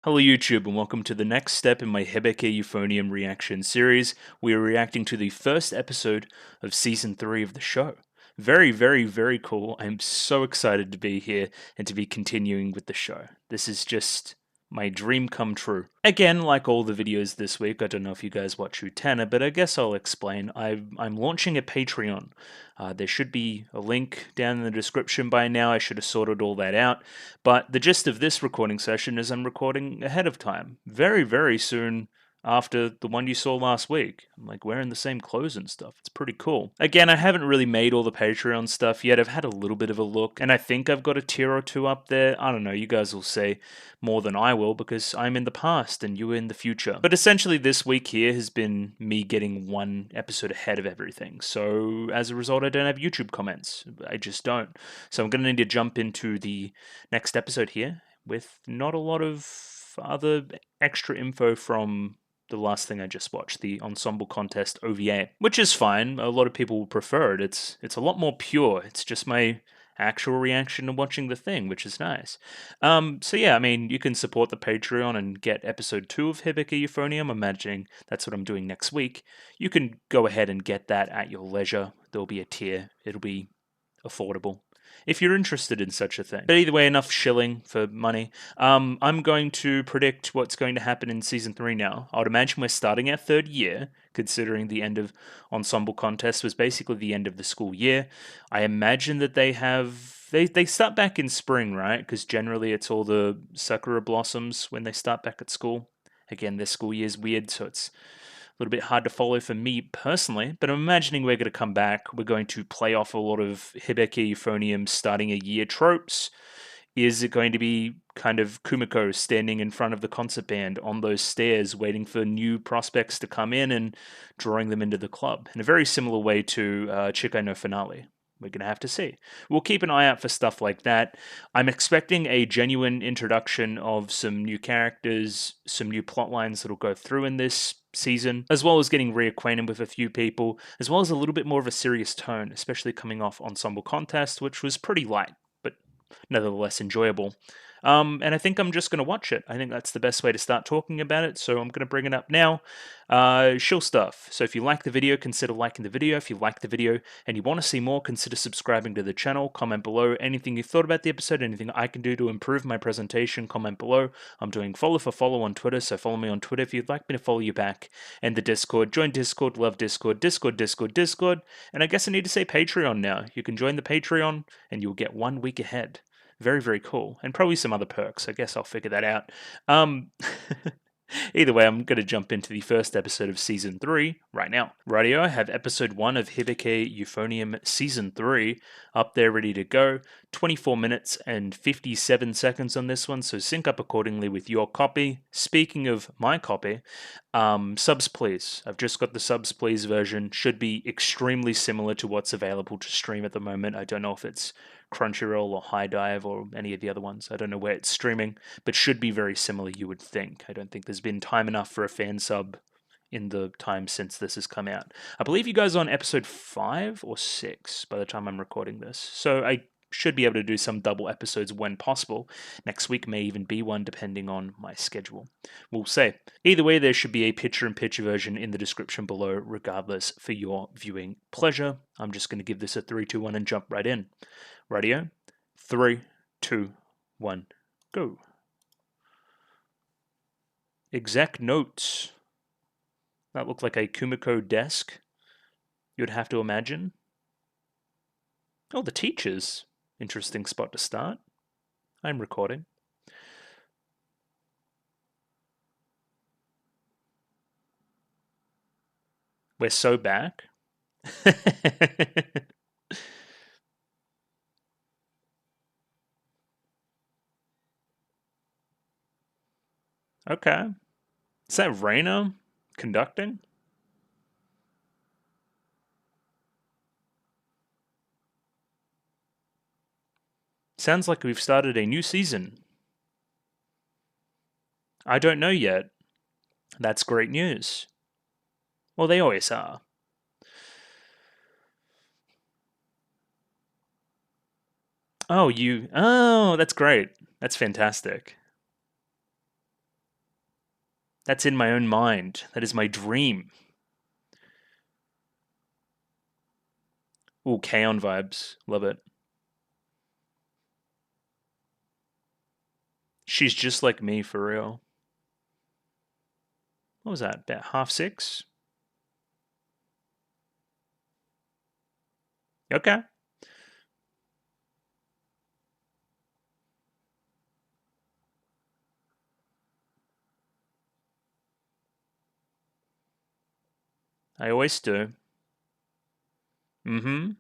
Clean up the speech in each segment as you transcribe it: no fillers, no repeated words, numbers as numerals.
Hello YouTube and welcome to the next step in my Hibike Euphonium reaction series. We are reacting to the first episode of Season 3 of the show. Very cool. I'm so excited to be here and to be continuing with the show. This is just my dream come true. Again, like all the videos this week, I don't know if you guys watch Utena, but I guess I'll explain. I'm launching a Patreon. There should be a link down in the description by now. I should have sorted all that out. But the gist of this recording session is I'm recording ahead of time. Very soon after the one you saw last week. I'm like wearing the same clothes and stuff. It's pretty cool. Again, I haven't really made all the Patreon stuff yet. I've had a little bit of a look, and I think I've got a tier or two up there. I don't know, you guys will say more than I will because I'm in the past and you're in the future. But essentially, this week here has been me getting one episode ahead of everything. So as a result, I don't have YouTube comments. I just don't. So I'm going to need to jump into the next episode here with not a lot of other extra info from the last thing I just watched, the Ensemble Contest OVA, which is fine. A lot of people will prefer it. It's a lot more pure. It's just my actual reaction to watching the thing, which is nice. So yeah, I mean, you can support the Patreon and get episode 2 of Hibike Euphonium. I'm imagining that's what I'm doing next week. You can go ahead and get that at your leisure. There'll be a tier. It'll be affordable if you're interested in such a thing. But either way, enough shilling for money. I'm going to predict what's going to happen in Season 3 now. I would imagine we're starting our third year, considering the end of Ensemble Contest was basically the end of the school year. I imagine that they have... They start back in spring, right? Because generally it's all the sakura blossoms when they start back at school. Again, their school year's weird, so it's a little bit hard to follow for me personally, but I'm imagining we're going to come back. We're going to play off a lot of Hibike Euphonium starting a year tropes. Is it going to be kind of Kumiko standing in front of the concert band on those stairs waiting for new prospects to come in and drawing them into the club? In a very similar way to Chikai no Finale. We're going to have to see. We'll keep an eye out for stuff like that. I'm expecting a genuine introduction of some new characters, some new plot lines that'll go through in this season, as well as getting reacquainted with a few people, as well as a little bit more of a serious tone, especially coming off Ensemble Contest, which was pretty light, but nevertheless enjoyable. And I think I'm just going to watch it. I think that's the best way to start talking about it, so I'm going to bring it up now. Shill stuff. So if you like the video, consider liking the video. If you like the video and you want to see more, consider subscribing to the channel. Comment below anything you thought about the episode, anything I can do to improve my presentation. Comment below. I'm doing follow for follow on Twitter, so follow me on Twitter if you'd like me to follow you back. And the Discord. Join Discord, love Discord, Discord. And I guess I need to say Patreon now. You can join the Patreon and you'll get 1 week ahead. Very cool. And probably some other perks. I guess I'll figure that out. Either way, I'm going to jump into the first episode of Season 3 right now. Rightio, I have Episode 1 of Hibike Euphonium Season 3 up there ready to go. 24 minutes and 57 seconds on this one, so sync up accordingly with your copy. Speaking of my copy, subs please. I've just got the subs please version. Should be extremely similar to what's available to stream at the moment. I don't know if it's Crunchyroll or High Dive or any of the other ones. I don't know where it's streaming, but should be very similar, you would think. I don't think there's been time enough for a fan sub in the time since this has come out. I believe you guys are on episode 5 or 6 by the time I'm recording this, so I should be able to do some double episodes when possible. Next week may even be one, depending on my schedule. We'll see. Either way, there should be a picture-in-picture version in the description below, regardless, for your viewing pleasure. I'm just going to give this a 3, 2, 1 and jump right in. Radio, 3, 2, 1, go. Exec notes. That looked like a Kumiko desk, you'd have to imagine. Oh, the teachers. Interesting spot to start. I'm recording. We're so back. Okay. Is that Reina conducting? Sounds like we've started a new season. I don't know yet. That's great news. Well, they always are. Oh, that's great. That's fantastic. That's in my own mind. That is my dream. Ooh, K-On! Vibes. Love it. She's just like me, for real. What was that? About 6:30? Okay. I always do. Mm-hmm.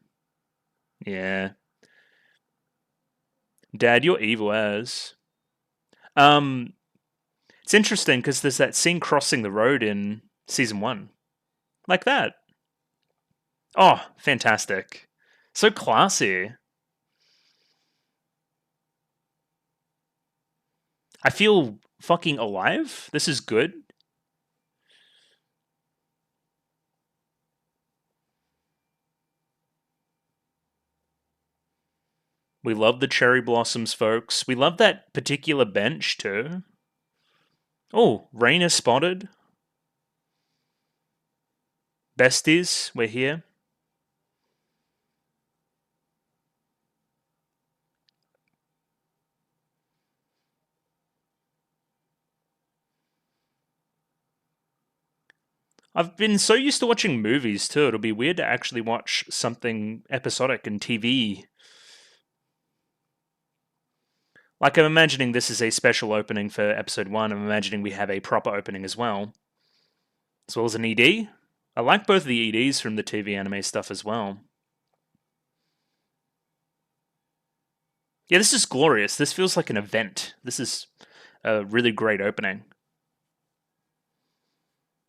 Yeah. Dad, you're evil as. Um, it's interesting because there's that scene crossing the road in season 1. Like that. Oh, fantastic. So classy. I feel fucking alive. This is good. We love the cherry blossoms, folks. We love that particular bench, too. Oh, rain is spotted. Besties, we're here. I've been so used to watching movies, too. It'll be weird to actually watch something episodic in TV. Like, I'm imagining this is a special opening for episode 1. I'm imagining we have a proper opening as well as an ED. I like both the EDs from the TV anime stuff as well. Yeah, this is glorious. This feels like an event. This is a really great opening.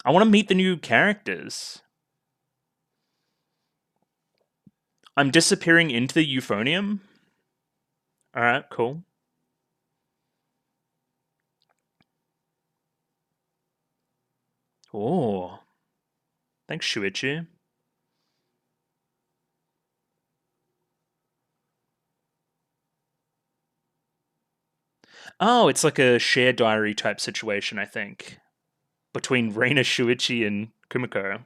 I want to meet the new characters. I'm disappearing into the Euphonium. Alright, cool. Oh, thanks, Shuichi. Oh, it's like a shared diary type situation, I think, between Reina, Shuichi, and Kumiko.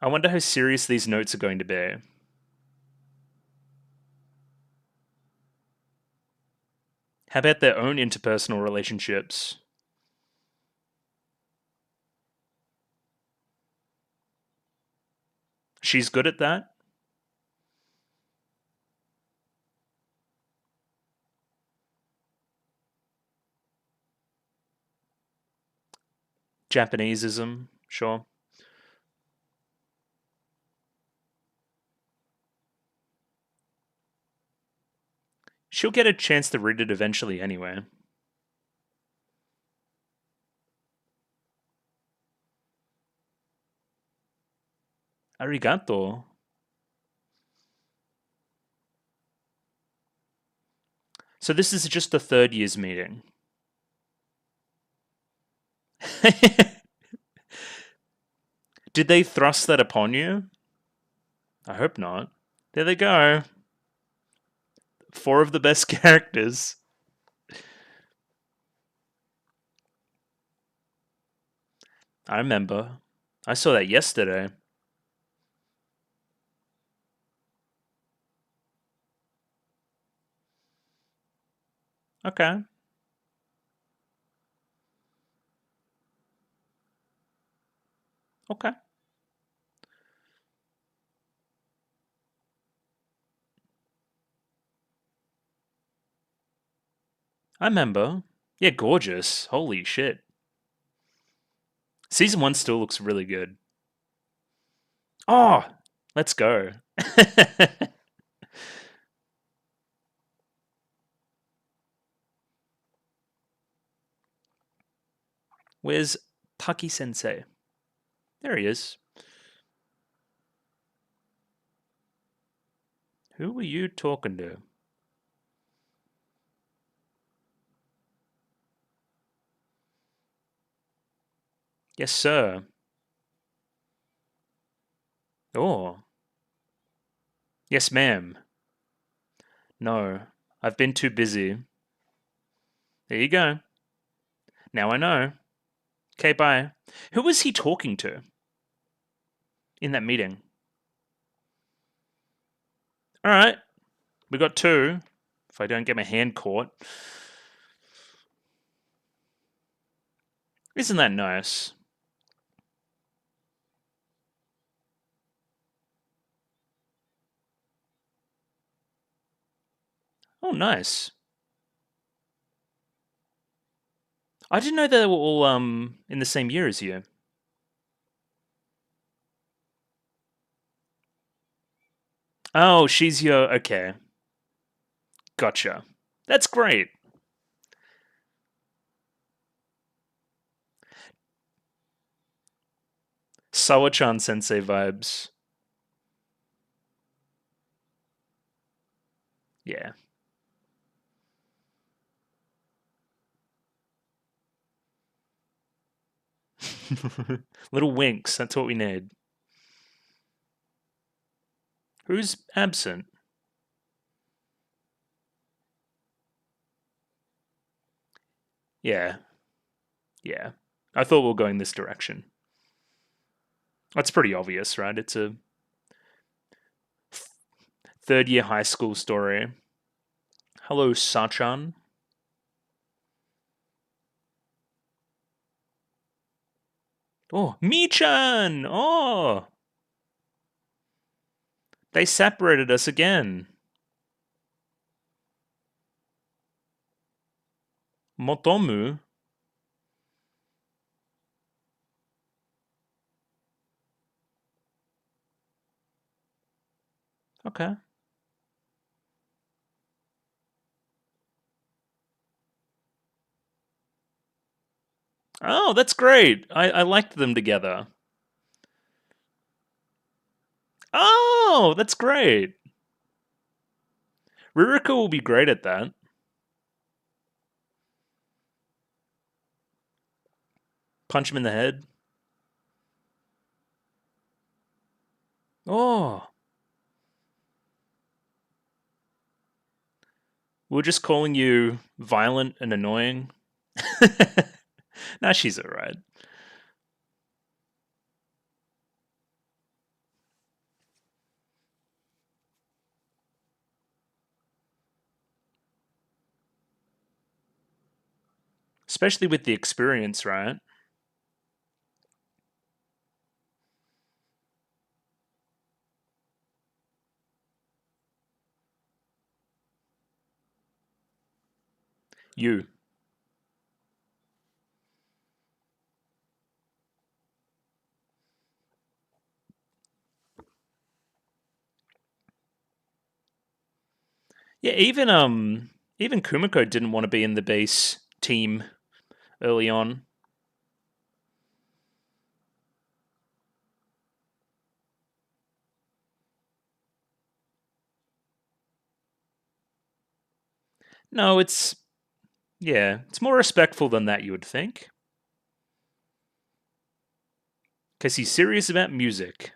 I wonder how serious these notes are going to be. How about their own interpersonal relationships? She's good at that. Japaneseism, sure. She'll get a chance to read it eventually anyway. Arigato. So this is just the third year's meeting. Did they thrust that upon you? I hope not. There they go. 4 of the best characters. I remember. I saw that yesterday. Okay. Okay. I remember. Yeah, gorgeous. Holy shit. Season 1 still looks really good. Oh, let's go. Where's Taki Sensei? There he is. Who were you talking to? Yes, sir. Oh. Yes, ma'am. No, I've been too busy. There you go. Now I know. Okay, bye. Who was he talking to in that meeting? All right, we got two. If I don't get my hand caught. Isn't that nice? Oh, nice. I didn't know they were all in the same year as you. Oh, she's your okay. Gotcha. That's great. Sawa-chan sensei vibes. Yeah. Little winks, that's what we need. Who's absent? Yeah. Yeah. I thought we were going this direction. That's pretty obvious, right? It's a third year high school story. Hello, Sachan. Oh, Mi-chan! Oh! They separated us again. Motomu? Okay. Oh, that's great. I liked them together. Oh, that's great. Ririka will be great at that. Punch him in the head. Oh. We're just calling you violent and annoying. Nah, she's alright. Especially with the experience, right? You. Yeah, even Kumiko didn't want to be in the base team early on. No, it's yeah, it's more respectful than that, you would think. Because he's serious about music.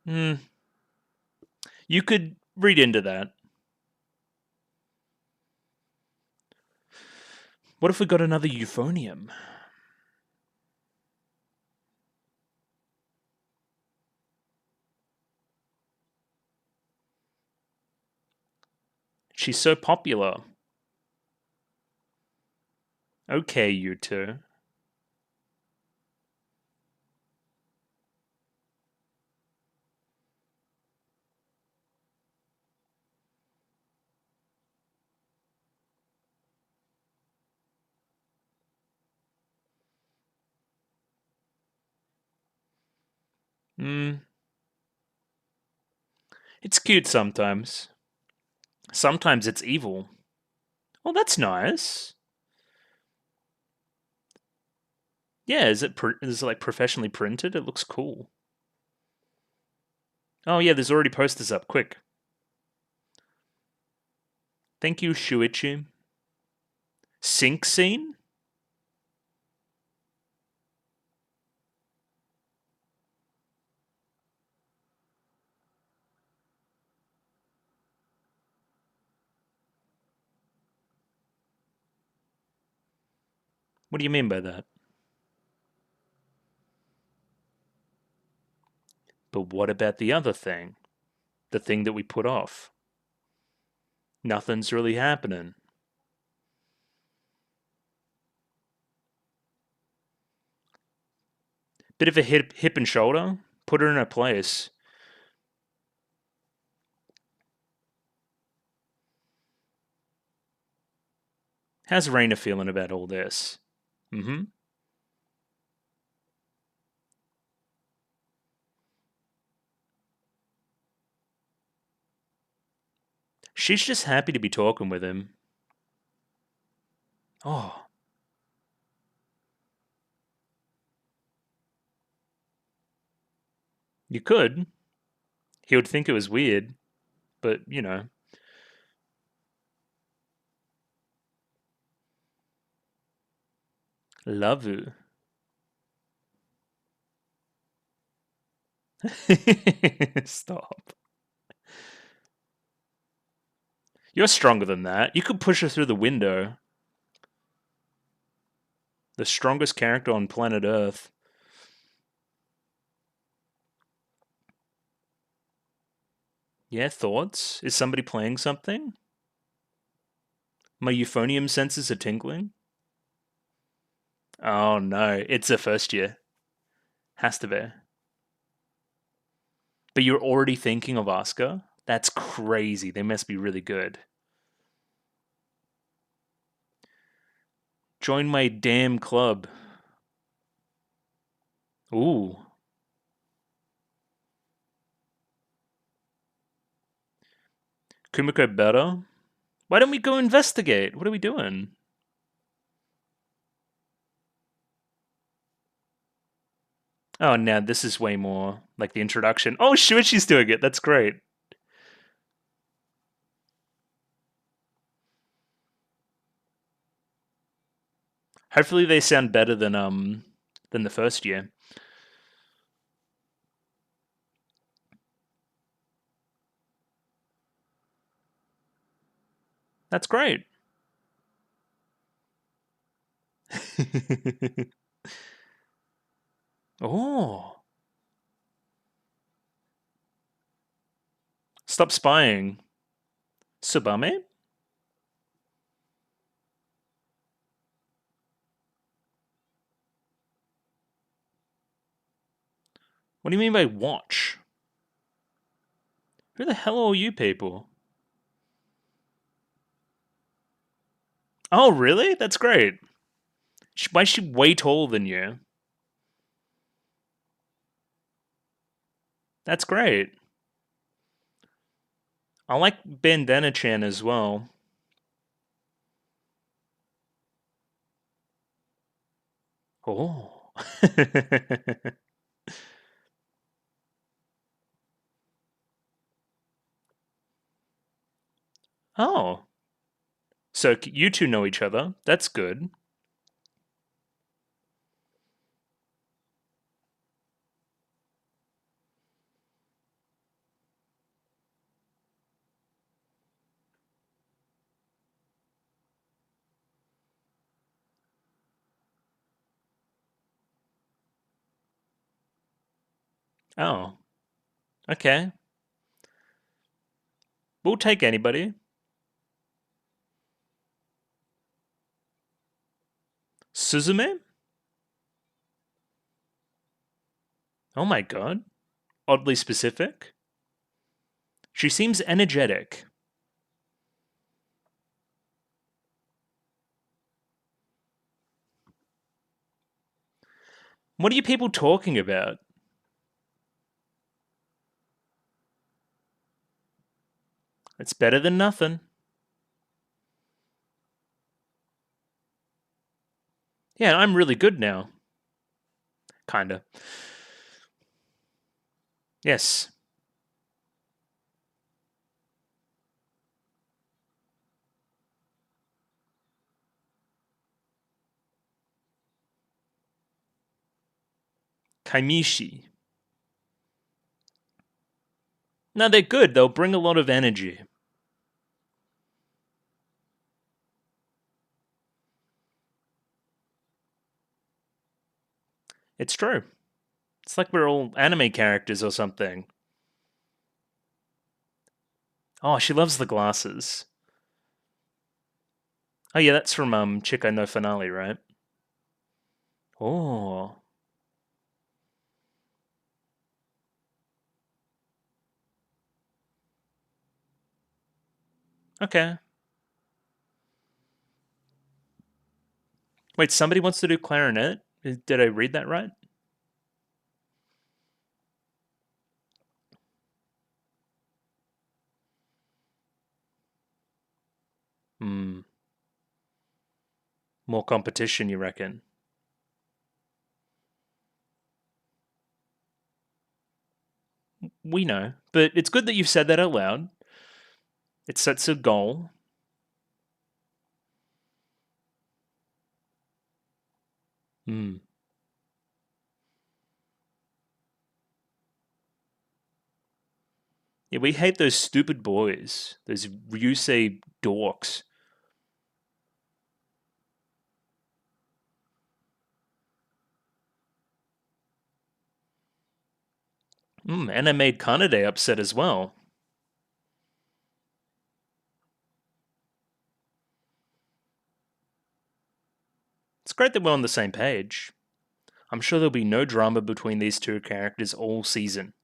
Hmm. You could read into that. What if we got another euphonium? She's so popular. Okay, you two. Hmm. It's cute sometimes. Sometimes it's evil. Well, that's nice. Yeah, is it like professionally printed? It looks cool. Oh yeah, there's already posters up. Quick. Thank you, Shuichi. Sync scene? What do you mean by that? But what about the other thing? The thing that we put off? Nothing's really happening. Bit of a hip and shoulder. Put her in her place. How's Raina feeling about all this? Mm-hmm. She's just happy to be talking with him. Oh, you could. He would think it was weird, but you know. Love you. Stop. You're stronger than that. You could push her through the window. The strongest character on planet Earth. Yeah, thoughts? Is somebody playing something? My euphonium senses are tingling? Oh no, it's a first year. Has to be. But you're already thinking of Oscar? That's crazy. They must be really good. Join my damn club. Ooh. Kumiko better? Why don't we go investigate? What are we doing? Oh, now this is way more like the introduction. Oh, Shuichi's doing it. That's great. Hopefully they sound better than the first year. That's great. Oh. Stop spying. Tsubame? What do you mean by watch? Who the hell are you people? Oh, really? That's great. Why is she way taller than you? That's great. I like Bandana-chan as well. Oh. Oh. So you two know each other. That's good. Oh. Okay. We'll take anybody. Suzume? Oh my god. Oddly specific. She seems energetic. What are you people talking about? It's better than nothing. Yeah, I'm really good now. Kinda. Yes. Kaimishi. No, they're good. They'll bring a lot of energy. It's true. It's like we're all anime characters or something. Oh, she loves the glasses. Oh yeah, that's from Chico no Finale, right? Oh, okay. Wait, somebody wants to do clarinet? Did I read that right? Hmm. More competition, you reckon? We know, but it's good that you've said that out loud. It sets a goal. Hmm. Yeah, we hate those stupid boys. Those Ryusei dorks. And I made Kanade upset as well. It's great that we're on the same page. I'm sure there'll be no drama between these two characters all season.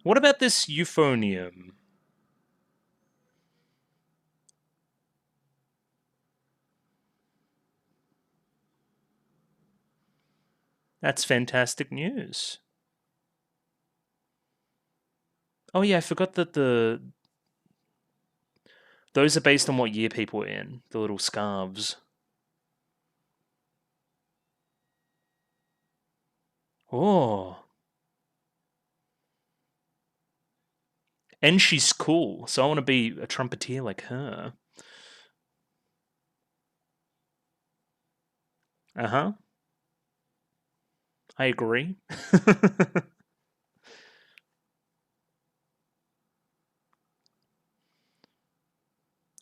What about this euphonium? That's fantastic news. Oh yeah, I forgot that those are based on what year people are in. The little scarves. Oh, and she's cool, so I want to be a trumpeter like her. Uh huh. I agree.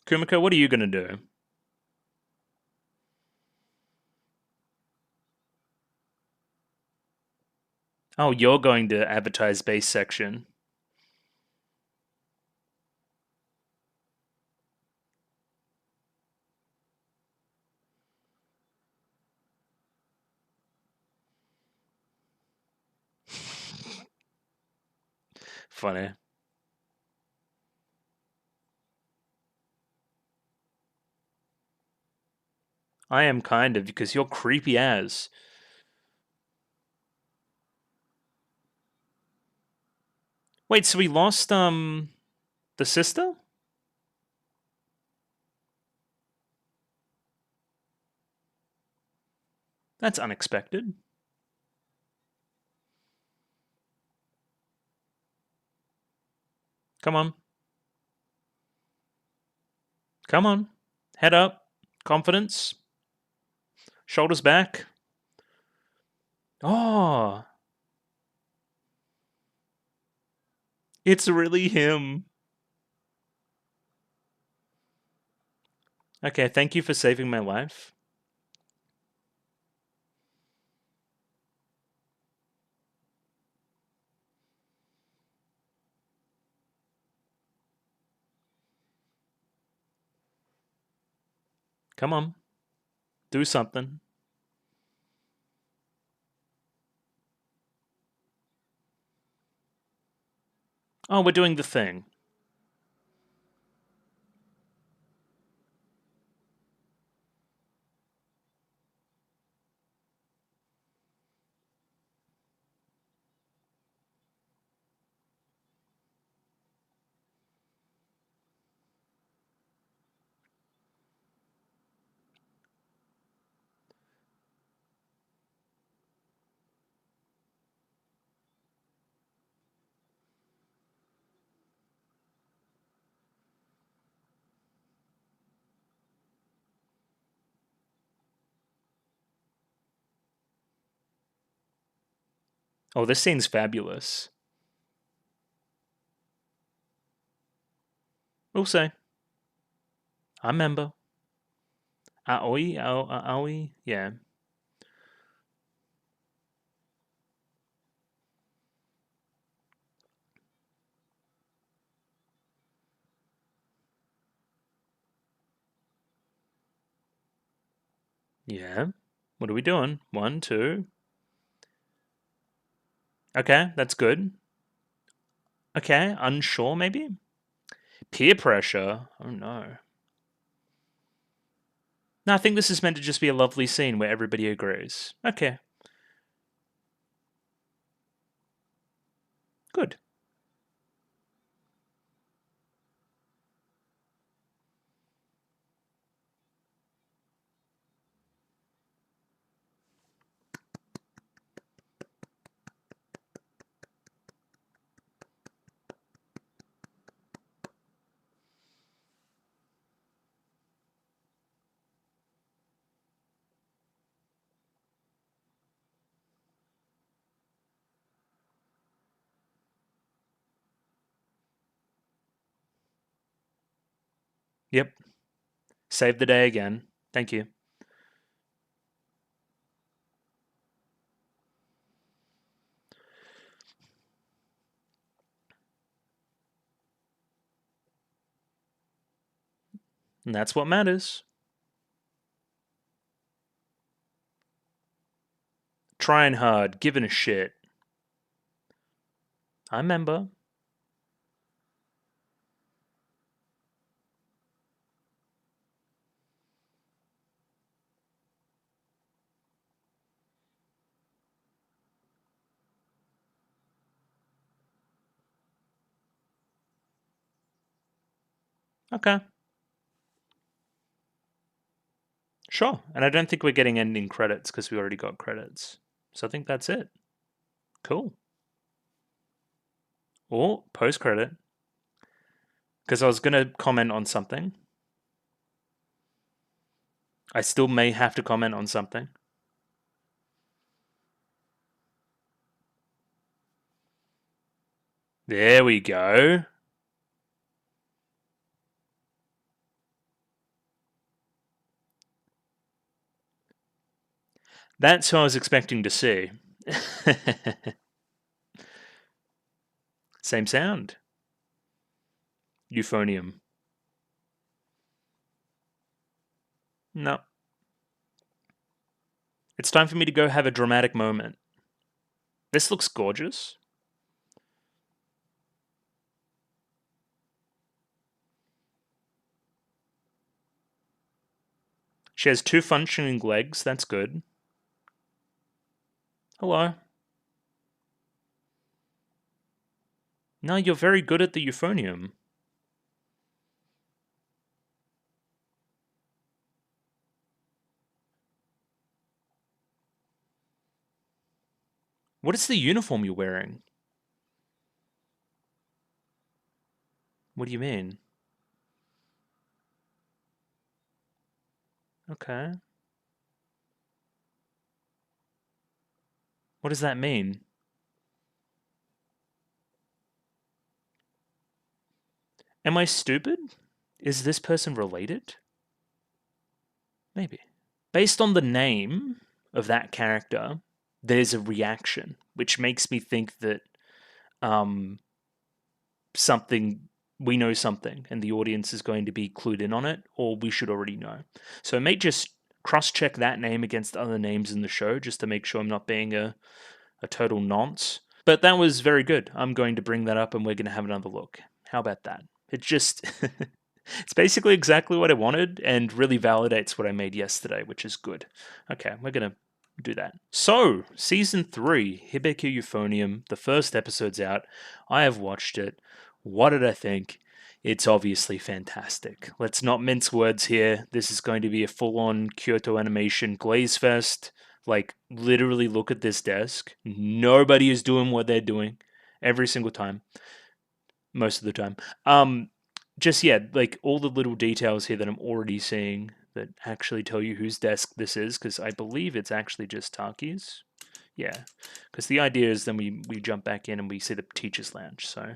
Kumiko, what are you gonna do? Oh, you're going to advertise base section. Funny. I am kind of because you're creepy as. Wait, so we lost the sister? That's unexpected. Come on. Come on. Head up. Confidence. Shoulders back. Oh, it's really him. Okay, thank you for saving my life. Come on. Do something. Oh, we're doing the thing. Oh, this scene's fabulous. We'll say. I remember. Aoi? Aoi? Yeah. Yeah. What are we doing? 1, 2. Okay, that's good. Okay, unsure maybe? Peer pressure? Oh no. No, I think this is meant to just be a lovely scene where everybody agrees. Okay, good. Yep. Save the day again. Thank you. And that's what matters. Trying hard, giving a shit. I remember. Okay. Sure. And I don't think we're getting ending credits because we already got credits. So I think that's it. Cool. Or post credit. Because I was going to comment on something. I still may have to comment on something. There we go. That's who I was expecting to see. Same sound. Euphonium. No. It's time for me to go have a dramatic moment. This looks gorgeous. She has 2 functioning legs. That's good. Hello. No, you're very good at the euphonium. What is the uniform you're wearing? What do you mean? Okay. What does that mean? Am I stupid? Is this person related? Maybe. Based on the name of that character, there's a reaction, which makes me think that um, something we know something and the audience is going to be clued in on it, or we should already know. So I may just cross check that name against other names in the show just to make sure I'm not being a total nonce. But that was very good. I'm going to bring that up and we're going to have another look. How about that? It just. It's basically exactly what I wanted and really validates what I made yesterday, which is good. Okay, we're going to do that. So, season 3, Hibike Euphonium, the first episode's out. I have watched it. What did I think? It's obviously fantastic. Let's not mince words here. This is going to be a full on Kyoto Animation glaze fest. Like, literally look at this desk. Nobody is doing what they're doing every single time, most of the time. Just, yeah, like all the little details here that I'm already seeing that actually tell you whose desk this is, because I believe it's actually just Taki's. Yeah, because the idea is then we jump back in and we see the teacher's lounge. So,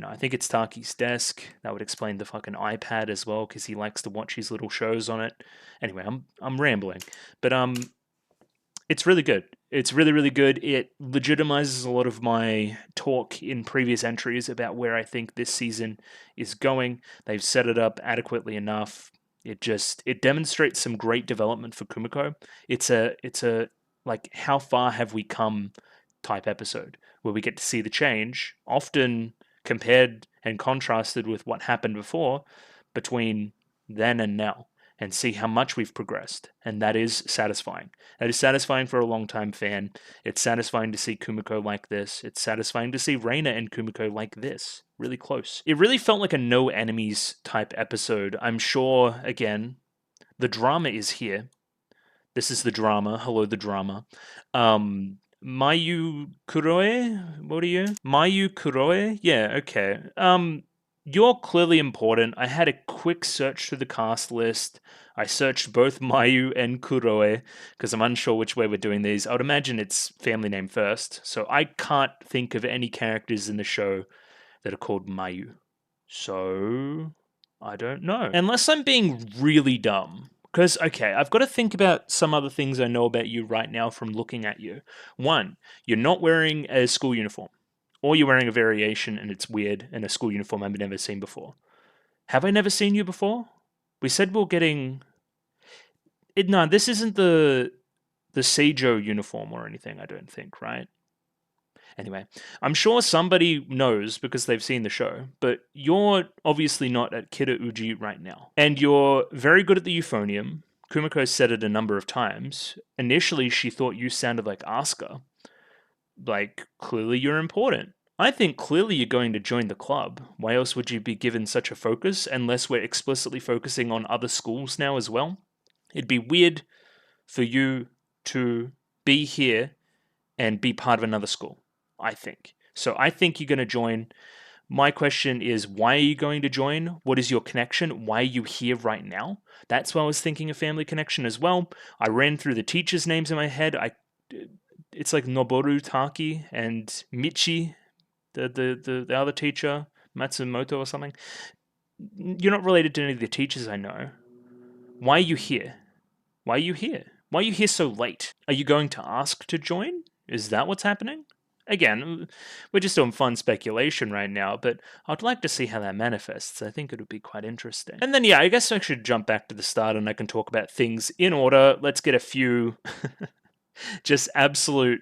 I think it's Taki's desk. That would explain the fucking iPad as well, because he likes to watch his little shows on it. Anyway, I'm rambling, but it's really good. It's really, really good. It legitimizes a lot of my talk in previous entries about where I think this season is going. They've set it up adequately enough. It demonstrates some great development for Kumiko. It's a like, how far have we come type episode where we get to see the change, often compared and contrasted with what happened before, between then and now, and see how much we've progressed. And that is satisfying. That is satisfying for a long-time fan. It's satisfying to see Kumiko like this. It's satisfying to see Reina and Kumiko like this. Really close. It really felt like a no enemies type episode. I'm sure, again, the drama is here. This is the drama. Hello, the drama. Mayu Kuroe? What are you? Mayu Kuroe? Yeah, okay. You're clearly important. I had a quick search through the cast list. I searched both Mayu and Kuroe because I'm unsure which way we're doing these. I would imagine it's family name first. So I can't think of any characters in the show that are called Mayu. So I don't know. Unless I'm being really dumb. Because, okay, I've got to think about some other things I know about you right now from looking at you. One, you're not wearing a school uniform. Or you're wearing a variation and it's weird, and a school uniform I've never seen before. Have I never seen you before? We said we're getting... No, this isn't the Seijo uniform or anything, I don't think, right? Anyway, I'm sure somebody knows because they've seen the show, but you're obviously not at Kira Uji right now. And you're very good at the euphonium. Kumiko said it a number of times. Initially, she thought you sounded like Asuka. Like, clearly you're important. I think clearly you're going to join the club. Why else would you be given such a focus unless we're explicitly focusing on other schools now as well? It'd be weird for you to be here and be part of another school, I think. So I think you're going to join. My question is, why are you going to join? What is your connection? Why are you here right now? That's why I was thinking of family connection as well. I ran through the teachers' names in my head. It's like Noboru Taki and Michi, the other teacher, Matsumoto or something. You're not related to any of the teachers I know. Why are you here? Why are you here? Why are you here so late? Are you going to ask to join? Is that what's happening? Again, we're just doing fun speculation right now, but I'd like to see how that manifests. I think it would be quite interesting. And then, yeah, I guess I should jump back to the start and I can talk about things in order. Let's get a few just absolute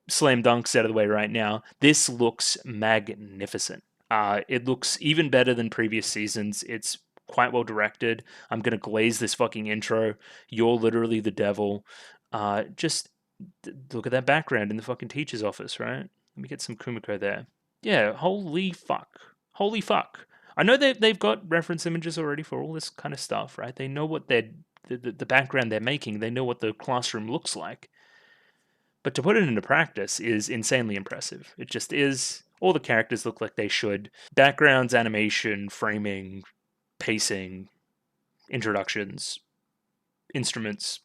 slam dunks out of the way right now. This looks magnificent. It looks even better than previous seasons. It's quite well directed. I'm going to glaze this fucking intro. You're literally the devil. Just look at that background in the fucking teacher's office, right? Let me get some Kumiko there. Yeah, holy fuck. Holy fuck. I know they've got reference images already for all this kind of stuff, right? They know what the background they're making. They know what the classroom looks like. But to put it into practice is insanely impressive. It just is. All the characters look like they should. Backgrounds, animation, framing, pacing, introductions, instruments.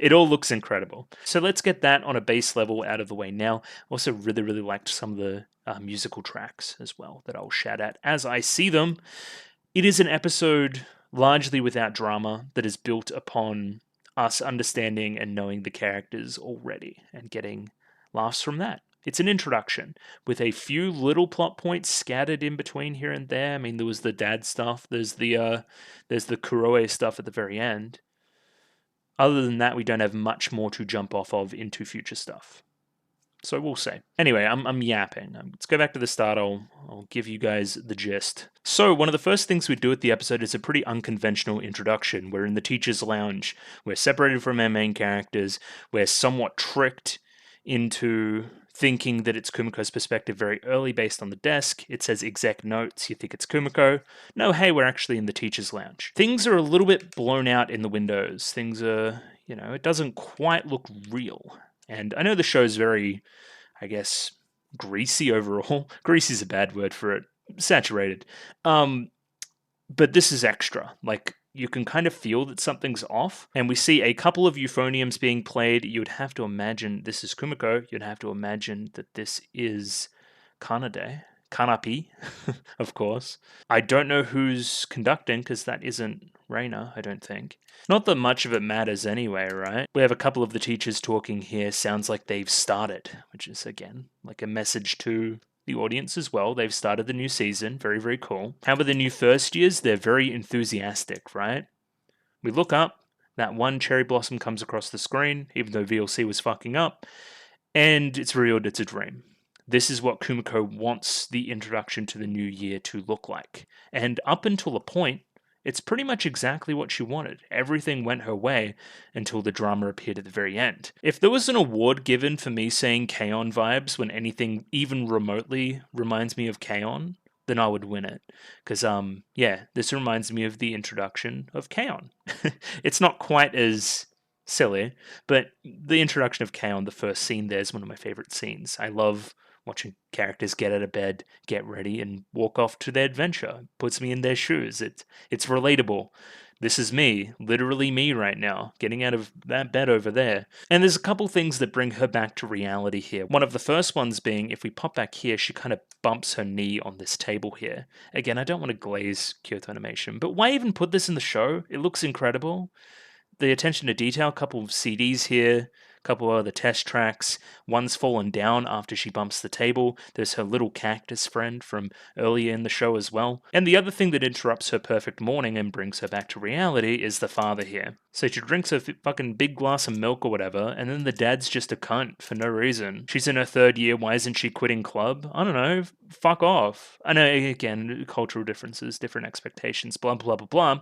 It all looks incredible. So let's get that on a base level out of the way now. Also really, really liked some of the musical tracks as well that I'll shout at as I see them. It is an episode largely without drama that is built upon us understanding and knowing the characters already and getting laughs from that. It's an introduction with a few little plot points scattered in between here and there. I mean, there was the dad stuff. There's the Kuroe stuff at the very end. Other than that, we don't have much more to jump off of into future stuff. So we'll see. Anyway, I'm yapping. Let's go back to the start. I'll give you guys the gist. So one of the first things we do at the episode is a pretty unconventional introduction. We're in the teacher's lounge. We're separated from our main characters. We're somewhat tricked into thinking that it's Kumiko's perspective very early based on the desk. It says exec notes. You think it's Kumiko. No, hey, we're actually in the teacher's lounge. Things are a little bit blown out in the windows. Things are, it doesn't quite look real. And I know the show's very, I guess, greasy overall. Greasy is a bad word for it. Saturated. But this is extra. Like, you can kind of feel that something's off. And we see a couple of euphoniums being played. You'd have to imagine this is Kumiko. You'd have to imagine that this is Kanade. Kanapi, of course. I don't know who's conducting because that isn't Reina, I don't think. Not that much of it matters anyway, right? We have a couple of the teachers talking here. Sounds like they've started, which is, again, like a message to the audience as well. They've started the new season. Very, very cool. How about the new first years? They're very enthusiastic, right? We look up, that one cherry blossom comes across the screen, even though VLC was fucking up, and it's revealed it's a dream. This is what Kumiko wants the introduction to the new year to look like. And up until a point, it's pretty much exactly what she wanted. Everything went her way until the drama appeared at the very end. If there was an award given for me saying K-On! Vibes when anything even remotely reminds me of K-On!, then I would win it. Because, yeah, this reminds me of the introduction of K-On! It's not quite as silly, but the introduction of K-On!, the first scene there, is one of my favorite scenes. I love watching characters get out of bed, get ready, and walk off to their adventure. It puts me in their shoes. It's relatable. This is me, literally me right now, getting out of that bed over there. And there's a couple things that bring her back to reality here. One of the first ones being, if we pop back here, she kind of bumps her knee on this table here. Again, I don't want to glaze Kyoto Animation, but why even put this in the show? It looks incredible. The attention to detail, a couple of CDs here, a couple of other test tracks. One's fallen down after she bumps the table. There's her little cactus friend from earlier in the show as well. And the other thing that interrupts her perfect morning and brings her back to reality is the father here. So she drinks a fucking big glass of milk or whatever, and then the dad's just a cunt for no reason. She's in her third year, why isn't she quitting club? I don't know, fuck off. I know, again, cultural differences, different expectations, blah, blah, blah, blah.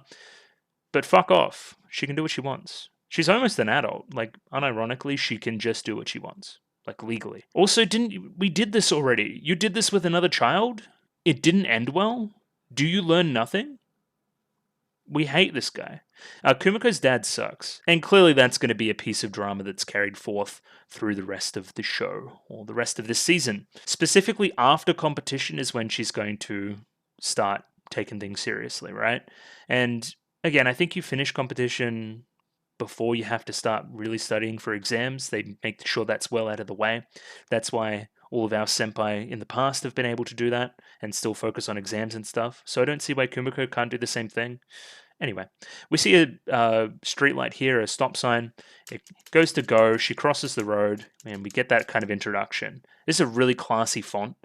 But fuck off. She can do what she wants. She's almost an adult. Like, unironically, she can just do what she wants. Like, legally. Also, we did this already? You did this with another child? It didn't end well? Do you learn nothing? We hate this guy. Kumiko's dad sucks. And clearly that's going to be a piece of drama that's carried forth through the rest of the show, or the rest of this season. Specifically, after competition is when she's going to start taking things seriously, right? And again, I think you finish competition before you have to start really studying for exams. They make sure that's well out of the way. That's why all of our senpai in the past have been able to do that and still focus on exams and stuff. So I don't see why Kumiko can't do the same thing. Anyway, we see a street light here, a stop sign. It goes to go. She crosses the road, and we get that kind of introduction. This is a really classy font.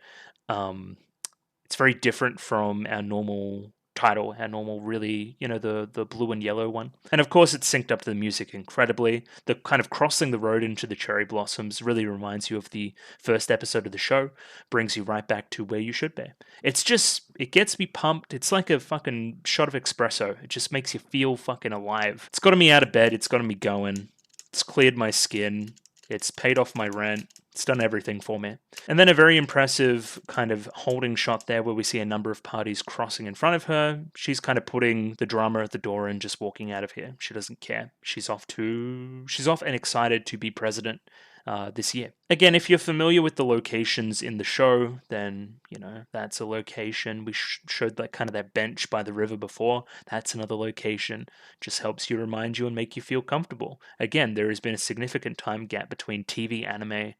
It's very different from our normal title, our normal really, the blue and yellow one. And of course, it's synced up to the music incredibly. The kind of crossing the road into the cherry blossoms really reminds you of the first episode of the show, brings you right back to where you should be. It gets me pumped. It's like a fucking shot of espresso. It just makes you feel fucking alive. It's gotten me out of bed. It's gotten me going. It's cleared my skin. It's paid off my rent. It's done everything for me. And then a very impressive kind of holding shot there where we see a number of parties crossing in front of her. She's kind of putting the drama at the door and just walking out of here. She doesn't care. She's off and excited to be president this year. Again, if you're familiar with the locations in the show, then, that's a location. We showed that kind of that bench by the river before. That's another location. Just helps you, remind you, and make you feel comfortable. Again, there has been a significant time gap between TV, anime,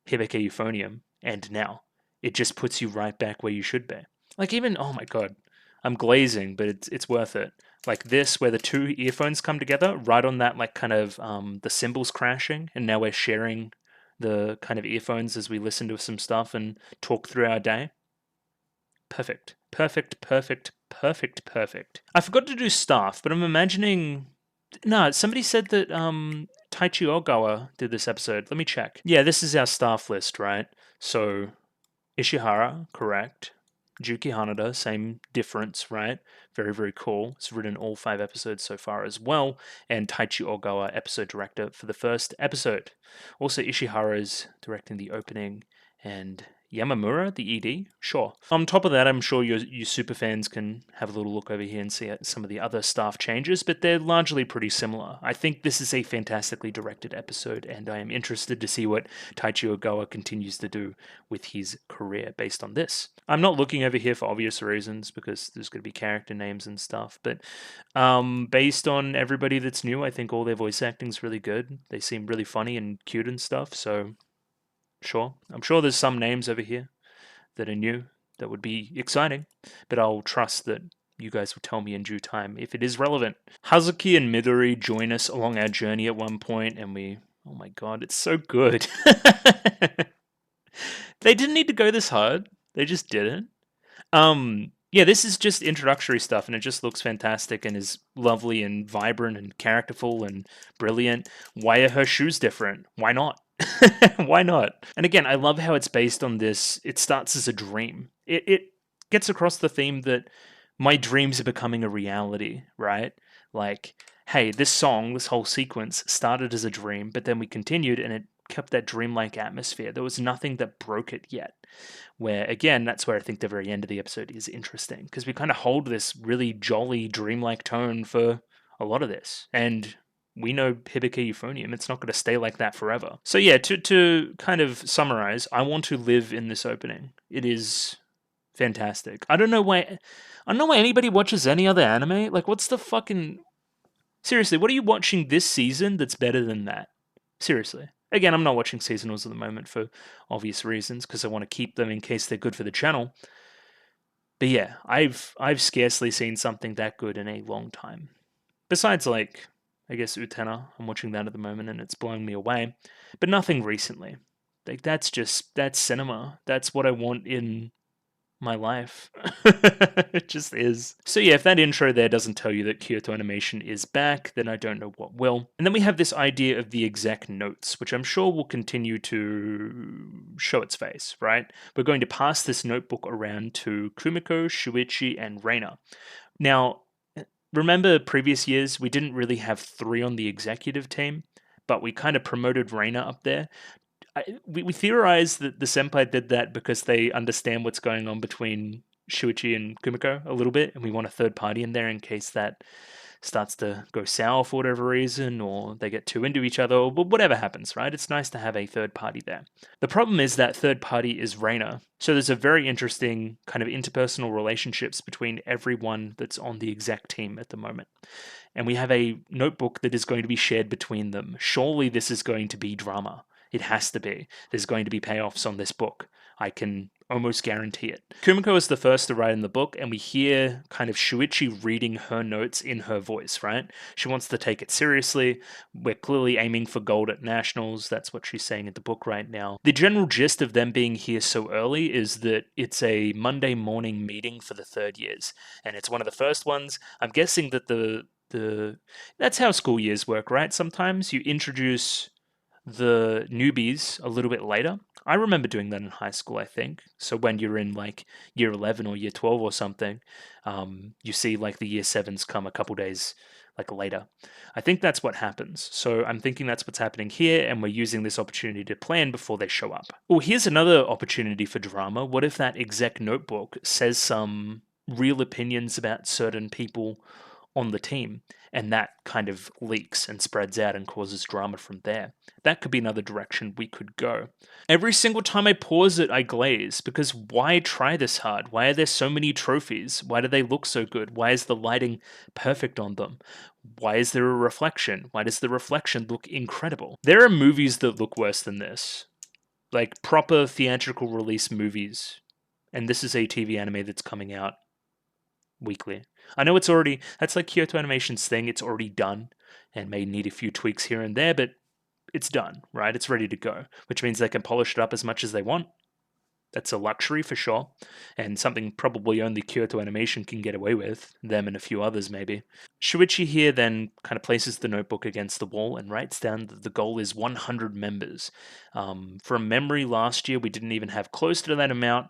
Hibike Euphonium, and now. It just puts you right back where you should be. Like even, oh my god, I'm glazing, but it's worth it. Like this, where the two earphones come together, right on that, like kind of the cymbals crashing, and now we're sharing the kind of earphones as we listen to some stuff and talk through our day. Perfect. Perfect, perfect, perfect, perfect. I forgot to do staff, but I'm imagining... No, somebody said that Taichi Ogawa did this episode. Let me check. Yeah, this is our staff list, right? So, Ishihara, correct. Juki Hanada, same difference, right? Very, very cool. It's written all 5 episodes so far as well. And Taichi Ogawa, episode director for the first episode. Also, Ishihara is directing the opening and Yamamura, the ED? Sure. On top of that, I'm sure you super fans can have a little look over here and see some of the other staff changes, but they're largely pretty similar. I think this is a fantastically directed episode, and I am interested to see what Taichi Ogawa continues to do with his career based on this. I'm not looking over here for obvious reasons, because there's going to be character names and stuff, but based on everybody that's new, I think all their voice acting's really good. They seem really funny and cute and stuff, so sure. I'm sure there's some names over here that are new that would be exciting, but I'll trust that you guys will tell me in due time if it is relevant. Hazuki and Midori join us along our journey at one point, and oh my god, it's so good. They didn't need to go this hard. They just didn't. Yeah, this is just introductory stuff, and it just looks fantastic and is lovely and vibrant and characterful and brilliant. Why are her shoes different? Why not? Why not? And again, I love how it's based on this. It starts as a dream. It gets across the theme that my dreams are becoming a reality, right? Like, hey, this song, this whole sequence started as a dream, but then we continued and it kept that dreamlike atmosphere. There was nothing that broke it yet. Where, again, that's where I think the very end of the episode is interesting, because we kind of hold this really jolly, dreamlike tone for a lot of this. And we know Hibike Euphonium, it's not going to stay like that forever. So yeah, to kind of summarize, I want to live in this opening. It is fantastic. I don't know why anybody watches any other anime. Like, what's the fucking... Seriously, what are you watching this season that's better than that? Seriously. Again, I'm not watching seasonals at the moment for obvious reasons, because I want to keep them in case they're good for the channel. But yeah, I've scarcely seen something that good in a long time. Besides, like, I guess Utena, I'm watching that at the moment and it's blowing me away. But nothing recently. Like, that's cinema. That's what I want in my life. It just is. So yeah, if that intro there doesn't tell you that Kyoto Animation is back, then I don't know what will. And then we have this idea of the exec notes, which I'm sure will continue to show its face, right? We're going to pass this notebook around to Kumiko, Shuichi, and Reina. Now, remember previous years, we didn't really have 3 on the executive team, but we kind of promoted Reina up there. We theorize that the senpai did that because they understand what's going on between Shuichi and Kumiko a little bit, and we want a third party in there in case that starts to go sour for whatever reason, or they get too into each other, or whatever happens, right? It's nice to have a third party there. The problem is that third party is Reina, so there's a very interesting kind of interpersonal relationships between everyone that's on the exec team at the moment. And we have a notebook that is going to be shared between them. Surely this is going to be drama. It has to be. There's going to be payoffs on this book. I can almost guarantee it. Kumiko is the first to write in the book, and we hear kind of Shuichi reading her notes in her voice, right? She wants to take it seriously. We're clearly aiming for gold at nationals. That's what she's saying in the book right now. The general gist of them being here so early is that it's a Monday morning meeting for the 3rd years, and it's one of the first ones. I'm guessing that that's how school years work, right? Sometimes you introduce the newbies a little bit later. I remember doing that in high school, I think. So when you're in like year 11 or year 12 or something, you see like the year 7s come a couple days like later. I think that's what happens. So I'm thinking that's what's happening here, and we're using this opportunity to plan before they show up. Oh, here's another opportunity for drama. What if that exec notebook says some real opinions about certain people on the team, and that kind of leaks and spreads out and causes drama from there? That could be another direction we could go. Every single time I pause it, I glaze, because why try this hard? Why are there so many trophies? Why do they look so good? Why is the lighting perfect on them? Why is there a reflection? Why does the reflection look incredible? There are movies that look worse than this. Like proper theatrical release movies. And this is a TV anime that's coming out weekly. I know that's like Kyoto Animation's thing, it's already done and may need a few tweaks here and there, but it's done, right? It's ready to go, which means they can polish it up as much as they want. That's a luxury for sure, and something probably only Kyoto Animation can get away with, them and a few others maybe. Shuichi here then kind of places the notebook against the wall and writes down that the goal is 100 members. From memory, last year we didn't even have close to that amount.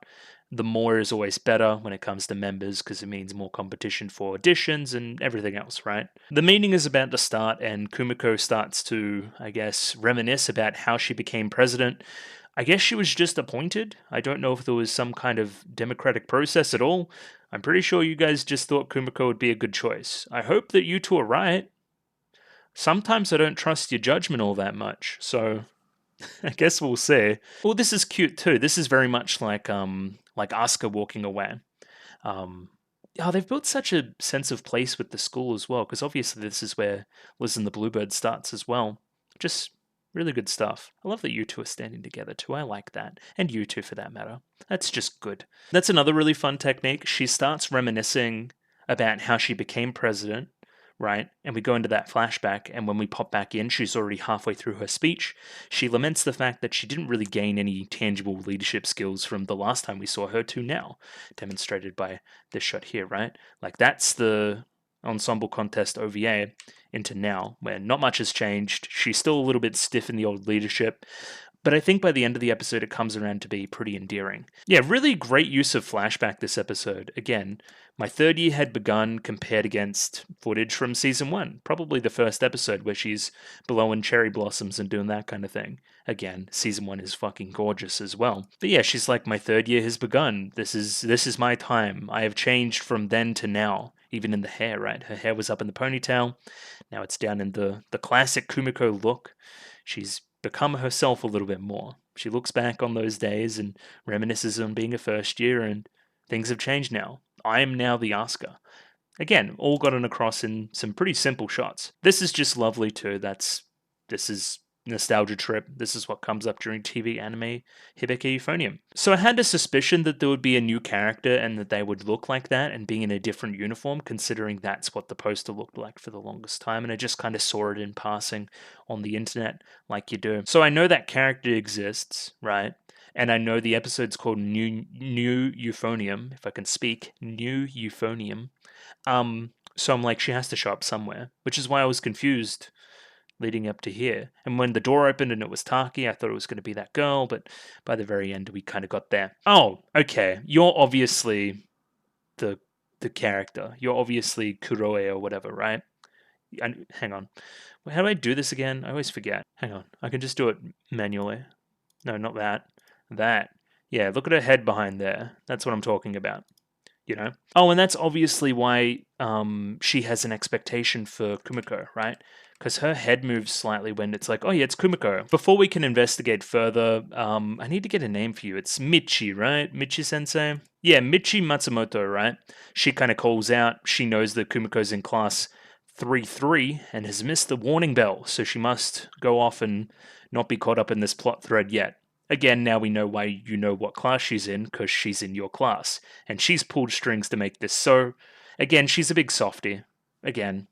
The more is always better when it comes to members, because it means more competition for auditions and everything else, right? The meeting is about to start, and Kumiko starts to, I guess, reminisce about how she became president. I guess she was just appointed. I don't know if there was some kind of democratic process at all. I'm pretty sure you guys just thought Kumiko would be a good choice. I hope that you two are right. Sometimes I don't trust your judgment all that much, so I guess we'll see. Well, this is cute too. This is very much like Asuka walking away. Um, oh, they've built such a sense of place with the school as well, because obviously this is where Liz and the Bluebird starts as well. Just really good stuff. I love that you two are standing together too. I like that. And you two for that matter. That's just good. That's another really fun technique. She starts reminiscing about how she became president, right? And we go into that flashback, and when we pop back in, she's already halfway through her speech. She laments the fact that she didn't really gain any tangible leadership skills from the last time we saw her to now, demonstrated by this shot here, right? Like, that's the ensemble contest OVA into now, where not much has changed. She's still a little bit stiff in the old leadership, but I think by the end of the episode, it comes around to be pretty endearing. Yeah, really great use of flashback this episode. Again, my third year had begun compared against footage from season 1, probably the first episode where she's blowing cherry blossoms and doing that kind of thing. Again, season 1 is fucking gorgeous as well. But yeah, she's like, my third year has begun. This is my time. I have changed from then to now. Even in the hair, right? Her hair was up in the ponytail. Now it's down in the classic Kumiko look. She's become herself a little bit more. She looks back on those days and reminisces on being a first year, and things have changed now. I am now the Asuka. Again, all gotten across in some pretty simple shots. This is just lovely too. This is nostalgia trip. This is what comes up during TV anime Hibike Euphonium. So I had a suspicion that there would be a new character and that they would look like that and being in a different uniform, considering that's what the poster looked like for the longest time, and I just kind of saw it in passing on the internet like you do. So I know that character exists, right? And I know the episode's called New Euphonium, if I can speak. New Euphonium. So I'm like, she has to show up somewhere, which is why I was confused leading up to here. And when the door opened and it was Taki, I thought it was going to be that girl, but by the very end, we kind of got there. Oh, okay. You're obviously the character. You're obviously Kuroe or whatever, right? Hang on. How do I do this again? I always forget. Hang on. I can just do it manually. No, not that. That. Yeah, look at her head behind there. That's what I'm talking about. You know? Oh, and that's obviously why she has an expectation for Kumiko, right? Because her head moves slightly when it's like, oh yeah, it's Kumiko. Before we can investigate further, I need to get a name for you. It's Michi, right? Michi-sensei? Yeah, Michi Matsumoto, right? She kind of calls out. She knows that Kumiko's in class 3-3 and has missed the warning bell, so she must go off and not be caught up in this plot thread yet. Again, now we know why you know what class she's in, because she's in your class. And she's pulled strings to make this so. Again, she's a big softie. Again,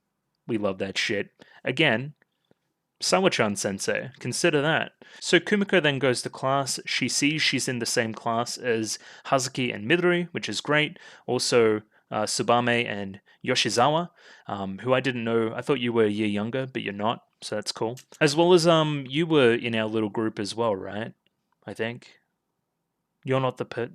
we love that shit. Again, Sawa-chan sensei, consider that. So Kumiko then goes to class. She sees she's in the same class as Hazuki and Midori, which is great. Also, Tsubame and Yoshizawa, who I didn't know. I thought you were a year younger, but you're not, so that's cool. As well as you were in our little group as well, right? I think you're not the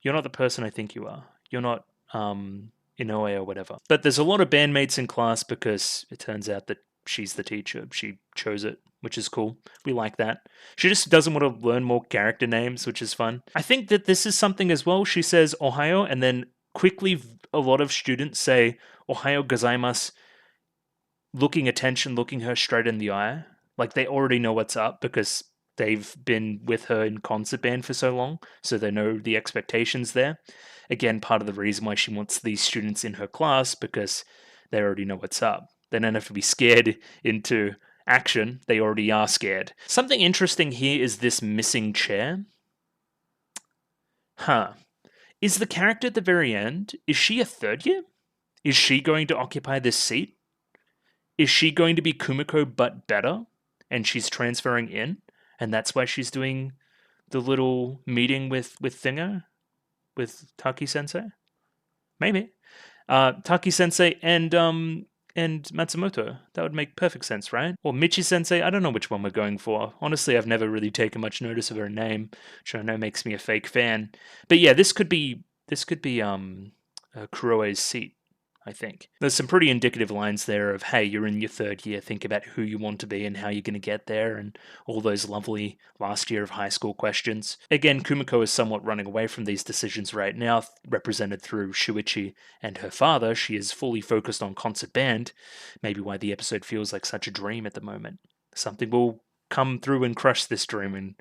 you're not the person I think you are. You're not Inoue or whatever. But there's a lot of bandmates in class because it turns out that she's the teacher. She chose it, which is cool. We like that. She just doesn't want to learn more character names, which is fun. I think that this is something as well. She says Ohayo, and then quickly a lot of students say Ohayo gozaimasu, looking her straight in the eye. Like they already know what's up because they've been with her in concert band for so long, so they know the expectations there. Again, part of the reason why she wants these students in her class, because they already know what's up. They don't have to be scared into action. They already are scared. Something interesting here is this missing chair. Huh. Is the character at the very end, is she a third year? Is she going to occupy this seat? Is she going to be Kumiko but better? And she's transferring in? And that's why she's doing the little meeting with Thingo? With Taki-sensei? Maybe. Taki-sensei and Matsumoto. That would make perfect sense, right? Or Michi-sensei. I don't know which one we're going for. Honestly, I've never really taken much notice of her name, which I know makes me a fake fan. But yeah, this could be Kuroe's seat. I think. There's some pretty indicative lines there of, hey, you're in your third year, think about who you want to be and how you're going to get there, and all those lovely last year of high school questions. Again, Kumiko is somewhat running away from these decisions right now, represented through Shuichi and her father. She is fully focused on concert band, maybe why the episode feels like such a dream at the moment. Something will come through and crush this dream, and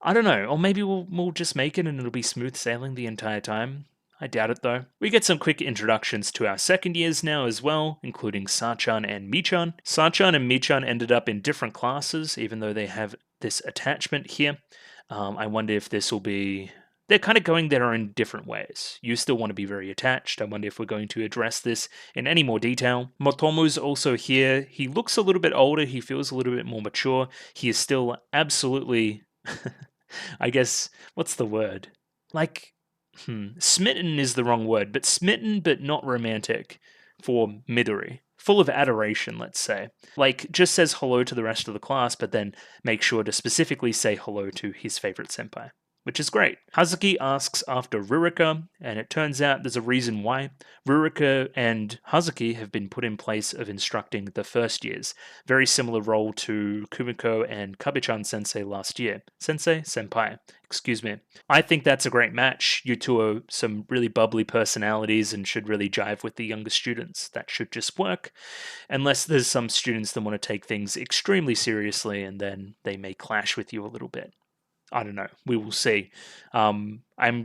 I don't know. Or maybe we'll just make it and it'll be smooth sailing the entire time. I doubt it though. We get some quick introductions to our second years now as well, including Sachan and Michan. Sachan and Michan ended up in different classes, even though they have this attachment here. I wonder if this will be... They're kind of going their own different ways. You still want to be very attached. I wonder if we're going to address this in any more detail. Motomu's also here. He looks a little bit older. He feels a little bit more mature. He is still absolutely... I guess, what's the word? Like, smitten is the wrong word, but smitten but not romantic for Midori. Full of adoration, let's say. Like, just says hello to the rest of the class, but then make sure to specifically say hello to his favorite senpai, which is great. Hazuki asks after Rurika, and it turns out there's a reason why. Rurika and Hazuki have been put in place of instructing the first years. Very similar role to Kumiko and Kabe-chan sensei last year. Senpai, excuse me. I think that's a great match. You two are some really bubbly personalities and should really jive with the younger students. That should just work. Unless there's some students that want to take things extremely seriously, and then they may clash with you a little bit. I don't know. We will see. I'm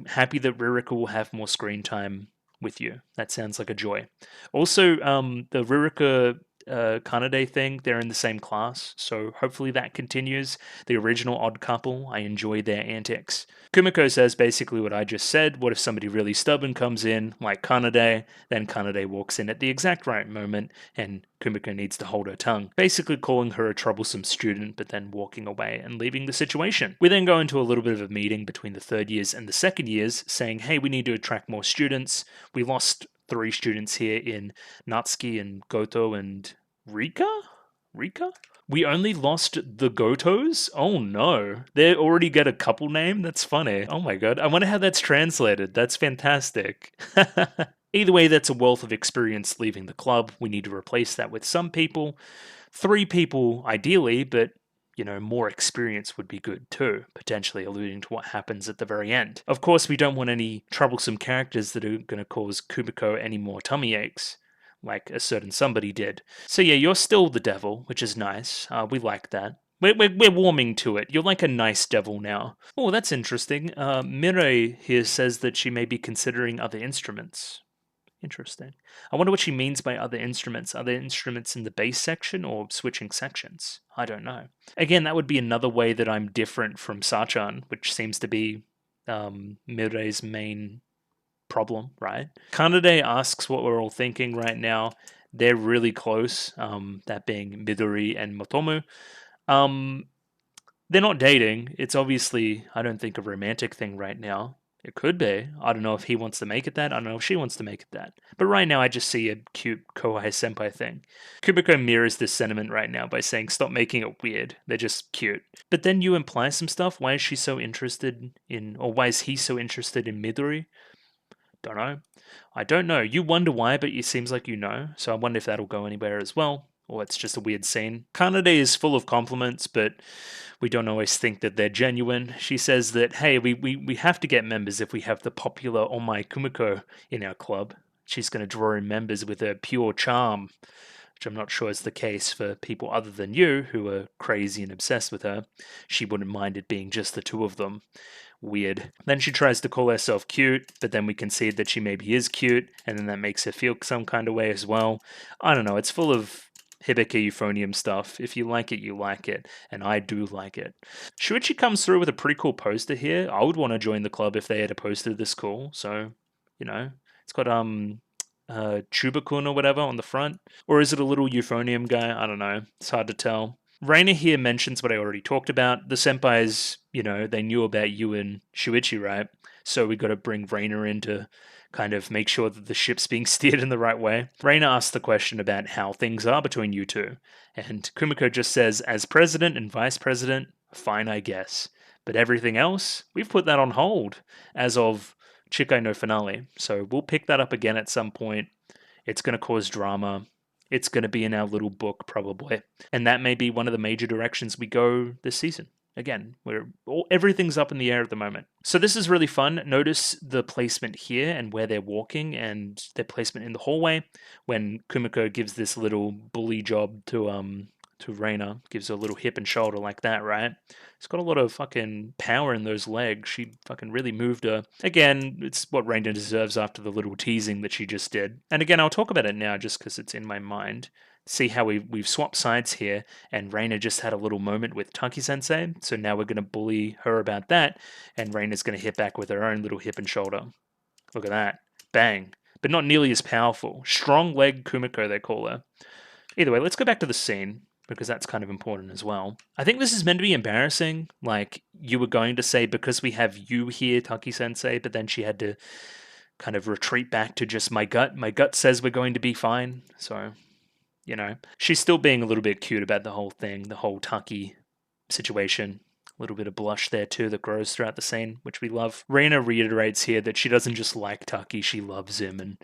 happy that Rurika will have more screen time with you. That sounds like a joy. Also, the Rurika Kanade thing, they're in the same class, so hopefully that continues. The original odd couple, I enjoy their antics. Kumiko says basically what I just said. What if somebody really stubborn comes in, like Kanade, then Kanade walks in at the exact right moment, and Kumiko needs to hold her tongue, basically calling her a troublesome student, but then walking away and leaving the situation. We then go into a little bit of a meeting between the third years and the second years, saying, hey, we need to attract more students. We lost 3 students here in Natsuki and Goto and Rika? We only lost the Gotos? Oh no. They already get a couple name? That's funny. Oh my god. I wonder how that's translated. That's fantastic. Either way, that's a wealth of experience leaving the club. We need to replace that with some people. 3 people, ideally, but more experience would be good too, potentially alluding to what happens at the very end. Of course, we don't want any troublesome characters that are going to cause Kumiko any more tummy aches, like a certain somebody did. So yeah, you're still the devil, which is nice. We like that. We're warming to it. You're like a nice devil now. Oh, that's interesting. Mirai here says that she may be considering other instruments. Interesting. I wonder what she means by other instruments. Are there instruments in the bass section or switching sections? I don't know. Again, that would be another way that I'm different from Sachan, which seems to be Mirai's main problem, right? Kanade asks what we're all thinking right now. They're really close, that being Midori and Motomu. They're not dating. It's obviously, I don't think, a romantic thing right now. It could be. I don't know if he wants to make it that. I don't know if she wants to make it that. But right now, I just see a cute Kohai Senpai thing. Kumiko mirrors this sentiment right now by saying, stop making it weird. They're just cute. But then you imply some stuff. Why is she so interested in, or why is he so interested in Midori? Don't know. I don't know. You wonder why, but it seems like you know. So I wonder if that'll go anywhere as well. Or it's just a weird scene. Kanade is full of compliments, but we don't always think that they're genuine. She says that, hey, we have to get members if we have the popular Omai Kumiko in our club. She's going to draw in members with her pure charm, which I'm not sure is the case for people other than you who are crazy and obsessed with her. She wouldn't mind it being just the 2 of them. Weird. Then she tries to call herself cute, but then we concede that she maybe is cute, and then that makes her feel some kind of way as well. I don't know, it's full of Hibike Euphonium stuff. If you like it, you like it, and I do like it. Shuichi comes through with a pretty cool poster here. I would want to join the club if they had a poster this cool, so, it's got Chubakun or whatever on the front. Or is it a little Euphonium guy? I don't know. It's hard to tell. Raina here mentions what I already talked about. The senpais, they knew about you and Shuichi, right? So we got to bring Raina in to kind of make sure that the ship's being steered in the right way. Raina asks the question about how things are between you two. And Kumiko just says, as president and vice president, fine, I guess. But everything else, we've put that on hold as of Chikai no finale. So we'll pick that up again at some point. It's going to cause drama. It's going to be in our little book, probably. And that may be one of the major directions we go this season. Again, everything's up in the air at the moment. So this is really fun. Notice the placement here and where they're walking and their placement in the hallway. When Kumiko gives this little bully job to Reina, gives her a little hip and shoulder like that, right? It's got a lot of fucking power in those legs. She fucking really moved her. Again, it's what Reina deserves after the little teasing that she just did. And again, I'll talk about it now just because it's in my mind. See how we've swapped sides here, and Reina just had a little moment with Taki-sensei, so now we're going to bully her about that, and Reina's going to hit back with her own little hip and shoulder. Look at that. Bang. But not nearly as powerful. Strong leg Kumiko, they call her. Either way, let's go back to the scene, because that's kind of important as well. I think this is meant to be embarrassing. Like, you were going to say, because we have you here, Taki-sensei, but then she had to kind of retreat back to just my gut. My gut says we're going to be fine, so... You know, she's still being a little bit cute about the whole thing, the whole Taki situation. A little bit of blush there too that grows throughout the scene, which we love. Reina reiterates here that she doesn't just like Taki, she loves him. And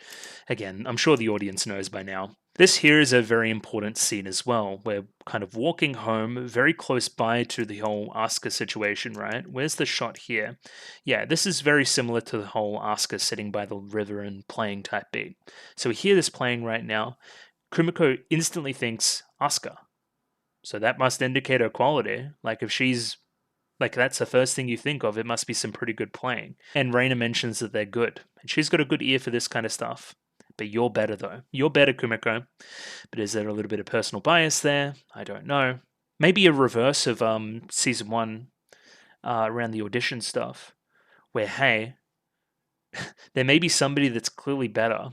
again, I'm sure the audience knows by now. This here is a very important scene as well. We're kind of walking home very close by to the whole Asuka situation, right? Where's the shot here? Yeah, this is very similar to the whole Asuka sitting by the river and playing type beat. So we hear this playing right now. Kumiko instantly thinks Asuka. So that must indicate her quality. Like if she's like that's the first thing you think of, it must be some pretty good playing. And Reina mentions that they're good. And she's got a good ear for this kind of stuff. But you're better though. You're better, Kumiko. But is there a little bit of personal bias there? I don't know. Maybe a reverse of season 1 around the audition stuff. Where hey, there may be somebody that's clearly better.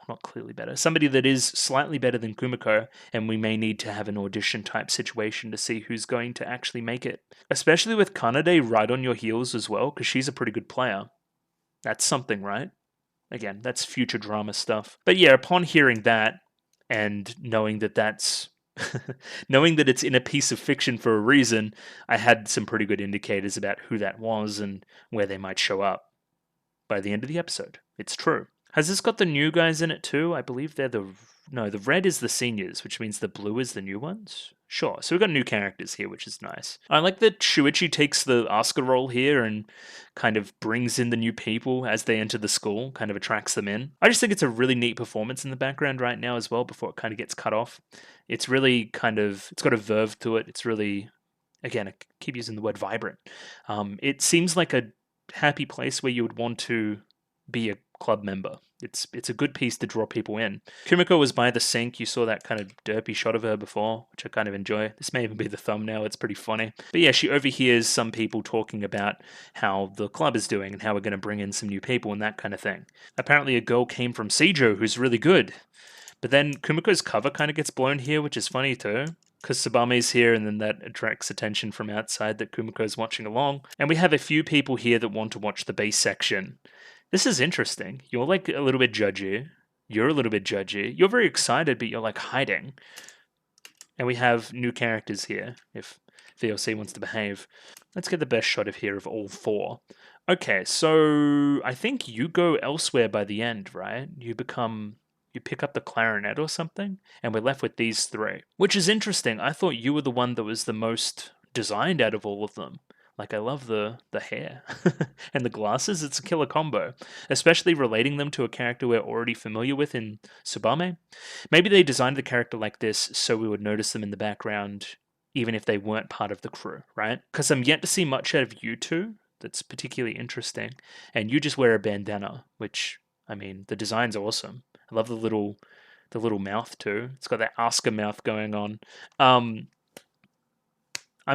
Not clearly better, somebody that is slightly better than Kumiko, and we may need to have an audition type situation to see who's going to actually make it. Especially with Kanade right on your heels as well, because she's a pretty good player. That's something, right? Again, that's future drama stuff. But yeah, upon hearing that, and knowing that that's... knowing that it's in a piece of fiction for a reason, I had some pretty good indicators about who that was and where they might show up by the end of the episode. It's true. Has this got the new guys in it too? I believe they're the red is the seniors, which means the blue is the new ones. Sure, so we've got new characters here, which is nice. I like that Shuichi takes the Asuka role here and kind of brings in the new people as they enter the school, kind of attracts them in. I just think it's a really neat performance in the background right now as well before it kind of gets cut off. It's really kind of, it's got a verve to it. It's really, again, I keep using the word vibrant. It seems like a happy place where you would want to be a club member. It's a good piece to draw people in. Kumiko was by the sink. You saw that kind of derpy shot of her before, which I kind of enjoy. This may even be the thumbnail. It's pretty funny. But yeah, she overhears some people talking about how the club is doing and how we're going to bring in some new people and that kind of thing. Apparently a girl came from Seijo who's really good. But then Kumiko's cover kind of gets blown here, which is funny too. Because Tsubame's here, and then that attracts attention from outside that Kumiko's watching along. And we have a few people here that want to watch the base section. This is interesting. You're like a little bit judgy. You're a little bit judgy. You're very excited, but you're like hiding. And we have new characters here, if VLC wants to behave. Let's get the best shot of here of all 4. Okay, so I think you go elsewhere by the end, right? You pick up the clarinet or something, and we're left with these 3. Which is interesting. I thought you were the one that was the most designed out of all of them. Like, I love the hair and the glasses. It's a killer combo, especially relating them to a character we're already familiar with in Tsubame. Maybe they designed the character like this so we would notice them in the background, even if they weren't part of the crew, right? Because I'm yet to see much out of you two that's particularly interesting. And you just wear a bandana, which, I mean, the design's awesome. I love the little mouth too. It's got that Asuka mouth going on. I'm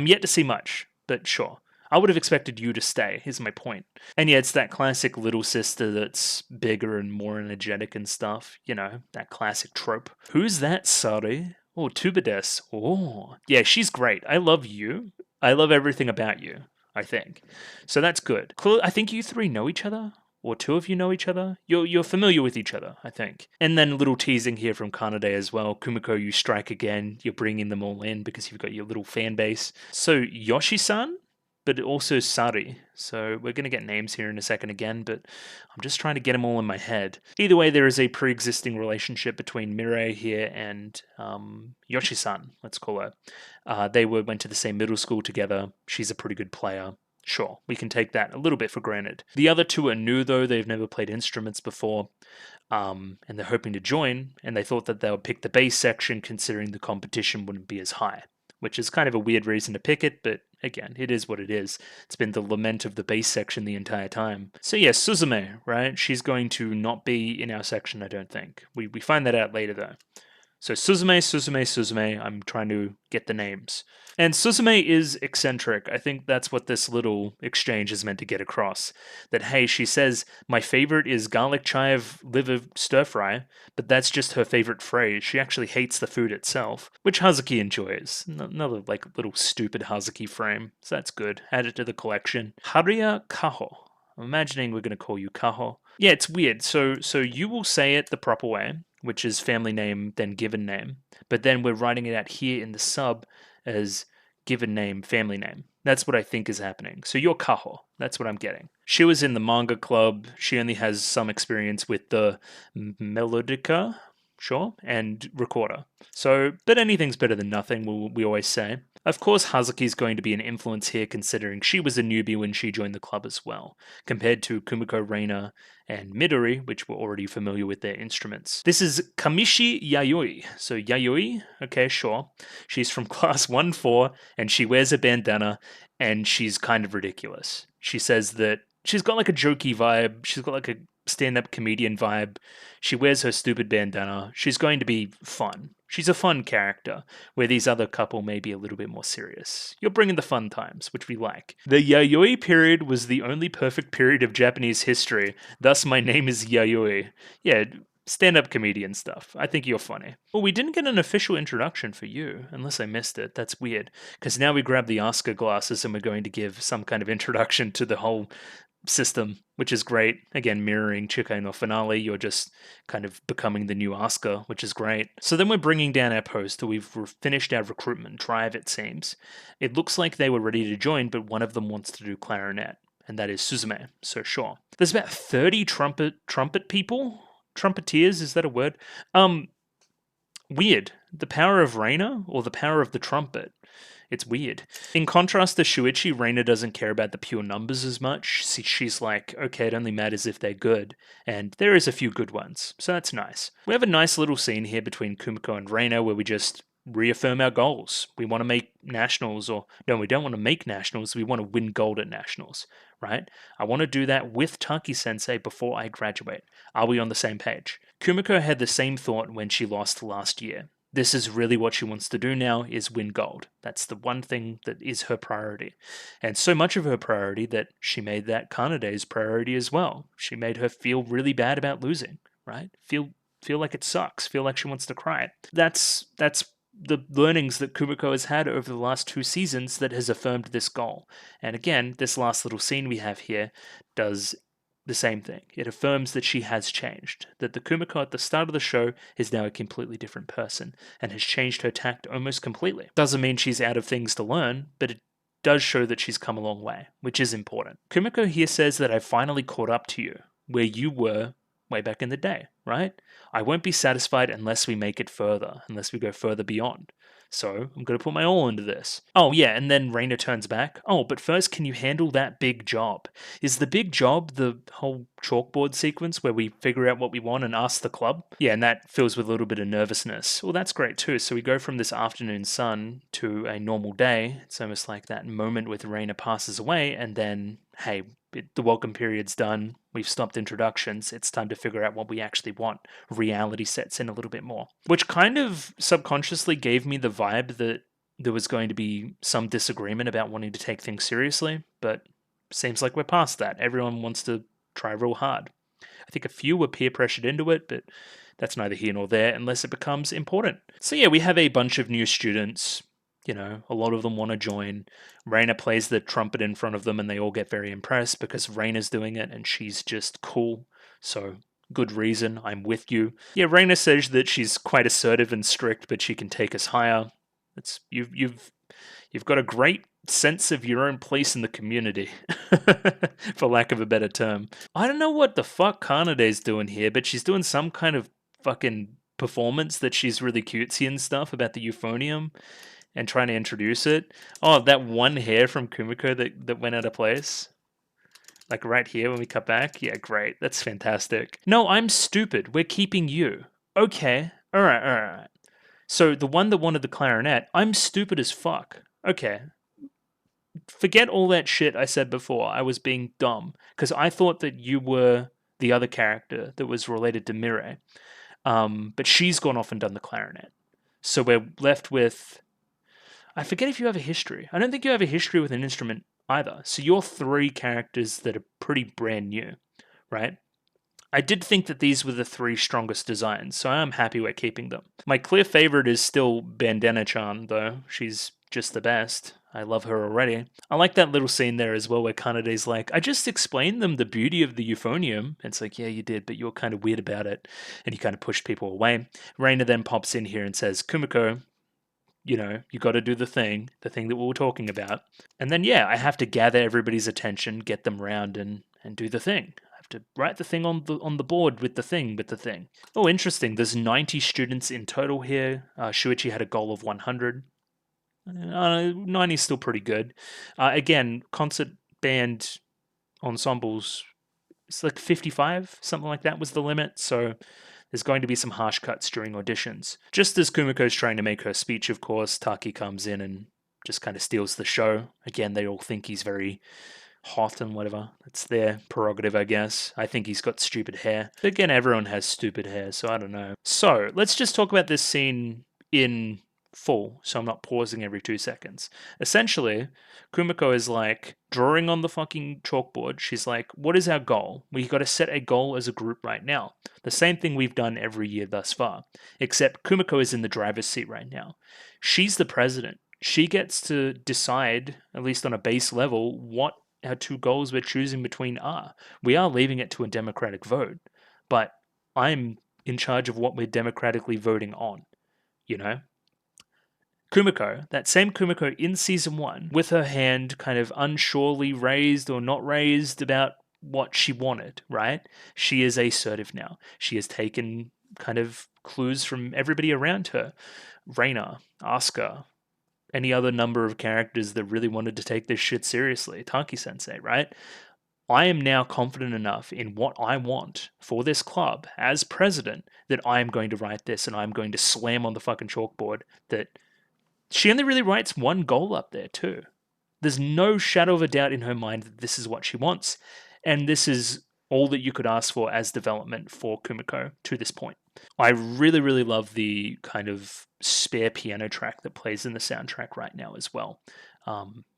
yet to see much, but sure. I would have expected you to stay, is my point. And yeah, it's that classic little sister that's bigger and more energetic and stuff. You know, that classic trope. Who's that, Sari? Oh, Tubades. Oh, yeah, she's great. I love you. I love everything about you, I think. So that's good. I think you 3 know each other? Or 2 of you know each other? You're familiar with each other, I think. And then a little teasing here from Kanade as well. Kumiko, you strike again. You're bringing them all in because you've got your little fan base. So Yoshi-san? but also Sari. So we're going to get names here in a second again, but I'm just trying to get them all in my head. Either way, there is a pre-existing relationship between Mirai here and Yoshi-san, let's call her. They went to the same middle school together. She's a pretty good player. Sure, we can take that a little bit for granted. The other two are new, though. They've never played instruments before. And they're hoping to join, and they thought that they would pick the bass section considering the competition wouldn't be as high, which is kind of a weird reason to pick it, but again, it is what it is. It's been the lament of the bass section the entire time. So yeah, Suzume, right? She's going to not be in our section, I don't think. We find that out later, though. So Suzume, I'm trying to get the names. And Suzume is eccentric. I think that's what this little exchange is meant to get across. That, hey, she says, my favorite is garlic chive liver stir fry, but that's just her favorite phrase. She actually hates the food itself, which Hazuki enjoys. Another, little stupid Hazuki frame. So that's good. Add it to the collection. Haruya Kaho. I'm imagining we're going to call you Kaho. Yeah, it's weird. So you will say it the proper way, which is family name, then given name. But then we're writing it out here in the sub as given name, family name. That's what I think is happening. So you're Kaho. That's what I'm getting. She was in the manga club. She only has some experience with the melodica, sure, and recorder. So, but anything's better than nothing, we always say. Of course, Hazuki's going to be an influence here considering she was a newbie when she joined the club as well, compared to Kumiko, Reina, and Midori, which were already familiar with their instruments. This is Kamishi Yayoi. So Yayoi, okay, sure. She's from class 1-4, and she wears a bandana, and she's kind of ridiculous. She says that she's got a jokey vibe, she's got a stand-up comedian vibe. She wears her stupid bandana. She's going to be fun. She's a fun character, where these other couple may be a little bit more serious. You're bringing the fun times, which we like. The Yayoi period was the only perfect period of Japanese history, thus my name is Yayoi. Yeah, stand-up comedian stuff. I think you're funny. Well, we didn't get an official introduction for you, unless I missed it. That's weird, because now we grab the Oscar glasses and we're going to give some kind of introduction to the whole system, which is great. Again, mirroring Chikai no Finale, you're just kind of becoming the new Asuka, which is great. So then we're bringing down our post. We've finished our recruitment drive, it seems. It looks like they were ready to join, but one of them wants to do clarinet, and that is Suzume, so sure. There's about 30 trumpet people? Trumpeteers, is that a word? Weird. The power of Reina or the power of the trumpet? It's weird. In contrast to Shuichi, Reina doesn't care about the pure numbers as much. She's like, okay, it only matters if they're good. And there is a few good ones, so that's nice. We have a nice little scene here between Kumiko and Reina where we just reaffirm our goals. We want to make nationals, or no, we don't want to make nationals, we want to win gold at nationals, right? I want to do that with Taki-sensei before I graduate. Are we on the same page? Kumiko had the same thought when she lost last year. This is really what she wants to do now, is win gold. That's the one thing that is her priority. And so much of her priority that she made that Kanade's priority as well. She made her feel really bad about losing, right? Feel like it sucks, feel like she wants to cry. That's the learnings that Kumiko has had over the last 2 seasons that has affirmed this goal. And again, this last little scene we have here does the same thing. It affirms that she has changed, that the Kumiko at the start of the show is now a completely different person and has changed her tact almost completely. Doesn't mean she's out of things to learn, but it does show that she's come a long way, which is important. Kumiko here says that I finally caught up to you, where you were way back in the day, right? I won't be satisfied unless we make it further, unless we go further beyond. So I'm going to put my all into this. Oh yeah, and then Reina turns back. Oh, but first, can you handle that big job? Is the big job the whole chalkboard sequence where we figure out what we want and ask the club? Yeah, and that fills with a little bit of nervousness. Well, that's great too. So we go from this afternoon sun to a normal day. It's almost like that moment with Reina passes away, and then, hey, the welcome period's done. We've stopped introductions. It's time to figure out what we actually want. Reality sets in a little bit more. Which kind of subconsciously gave me the vibe that there was going to be some disagreement about wanting to take things seriously, but seems like we're past that. Everyone wants to try real hard. I think a few were peer pressured into it, but that's neither here nor there unless it becomes important. So yeah, we have a bunch of new students. You know, a lot of them want to join. Reina plays the trumpet in front of them and they all get very impressed because Reina's doing it and she's just cool. So, good reason, I'm with you. Yeah, Reina says that she's quite assertive and strict, but she can take us higher. You've You've got a great sense of your own place in the community, for lack of a better term. I don't know what the fuck Kanade's doing here, but she's doing some kind of fucking performance that she's really cutesy and stuff about the euphonium and trying to introduce it. Oh, that one hair from Kumiko that went out of place. Like right here when we cut back. Yeah, great. That's fantastic. No, I'm stupid. We're keeping you. Okay. Alright. So the one that wanted the clarinet, I'm stupid as fuck. Okay. Forget all that shit I said before. I was being dumb. Because I thought that you were the other character that was related to Mireille. But she's gone off and done the clarinet. So we're left with... I forget if you have a history. I don't think you have a history with an instrument either. So you're three characters that are pretty brand new, right? I did think that these were the three strongest designs, so I am happy we're keeping them. My clear favorite is still Bandana-chan, though. She's just the best. I love her already. I like that little scene there as well where Kanade's like, I just explained them the beauty of the euphonium. It's like, yeah, you did, but you were kind of weird about it. And you kind of pushed people away. Reina then pops in here and says, Kumiko, you know, you got to do the thing that we were talking about. And then, yeah, I have to gather everybody's attention, get them round and do the thing. I have to write the thing on the board with the thing. Oh, interesting. There's 90 students in total here. Shuichi had a goal of 100. 90 is still pretty good. Again, concert band ensembles, it's like 55, something like that was the limit. So there's going to be some harsh cuts during auditions. Just as Kumiko's trying to make her speech, of course, Taki comes in and just kind of steals the show. Again, they all think he's very hot and whatever. It's their prerogative, I guess. I think he's got stupid hair. But again, everyone has stupid hair, so I don't know. So let's just talk about this scene in full, so I'm not pausing every 2 seconds. Essentially, Kumiko is like drawing on the fucking chalkboard. She's like, what is our goal? We got to set a goal as a group right now. The same thing we've done every year thus far, except Kumiko is in the driver's seat right now. She's the president. She gets to decide, at least on a base level, what our two goals we're choosing between are. We are leaving it to a democratic vote, but I'm in charge of what we're democratically voting on, you know? Kumiko, that same Kumiko in season 1, with her hand kind of unsurely raised or not raised about what she wanted, right? She is assertive now. She has taken kind of clues from everybody around her. Reina, Asuka, any other number of characters that really wanted to take this shit seriously. Taki-sensei, right? I am now confident enough in what I want for this club as president that I am going to write this and I'm going to slam on the fucking chalkboard that she only really writes one goal up there too. There's no shadow of a doubt in her mind that this is what she wants, and this is all that you could ask for as development for Kumiko to this point. I really, really love the kind of spare piano track that plays in the soundtrack right now as well.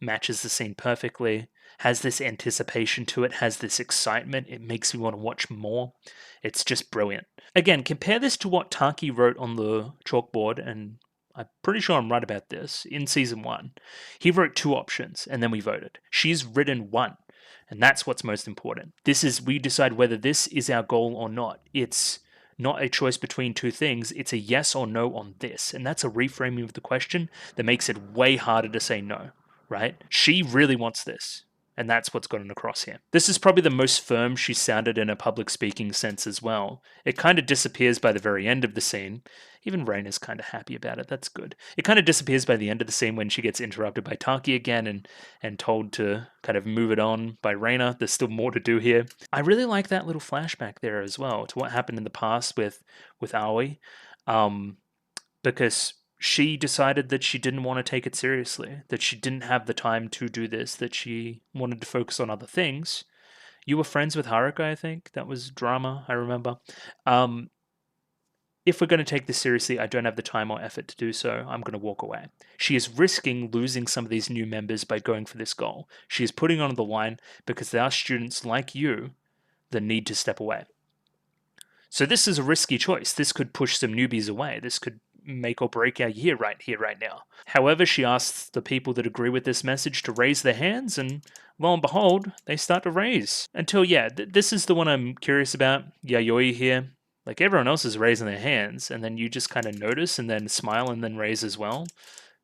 Matches the scene perfectly, has this anticipation to it, has this excitement. It makes me want to watch more. It's just brilliant. Again, compare this to what Taki wrote on the chalkboard, and I'm pretty sure I'm right about this, in season 1. He wrote 2 options, and then we voted. She's written 1, and that's what's most important. We decide whether this is our goal or not. It's not a choice between 2 things, it's a yes or no on this, and that's a reframing of the question that makes it way harder to say no, right? She really wants this. And that's what's gotten across here. This is probably the most firm she sounded in a public speaking sense as well. It kind of disappears by the very end of the scene. Even Raina's kind of happy about it. That's good. It kind of disappears by the end of the scene when she gets interrupted by Taki again and told to kind of move it on by Reina. There's still more to do here. I really like that little flashback there as well to what happened in the past with Aoi. Because she decided that she didn't want to take it seriously, that she didn't have the time to do this, that she wanted to focus on other things. You were friends with Haruka, I think. That was drama, I remember. If we're going to take this seriously, I don't have the time or effort to do so. I'm going to walk away. She is risking losing some of these new members by going for this goal. She is putting on the line because there are students like you that need to step away. So this is a risky choice. This could push some newbies away. This could make or break our year right here, right now. However, she asks the people that agree with this message to raise their hands, and lo and behold, they start to raise. Until, this is the one I'm curious about. Yayoi here. Like, everyone else is raising their hands, and then you just kind of notice and then smile and then raise as well.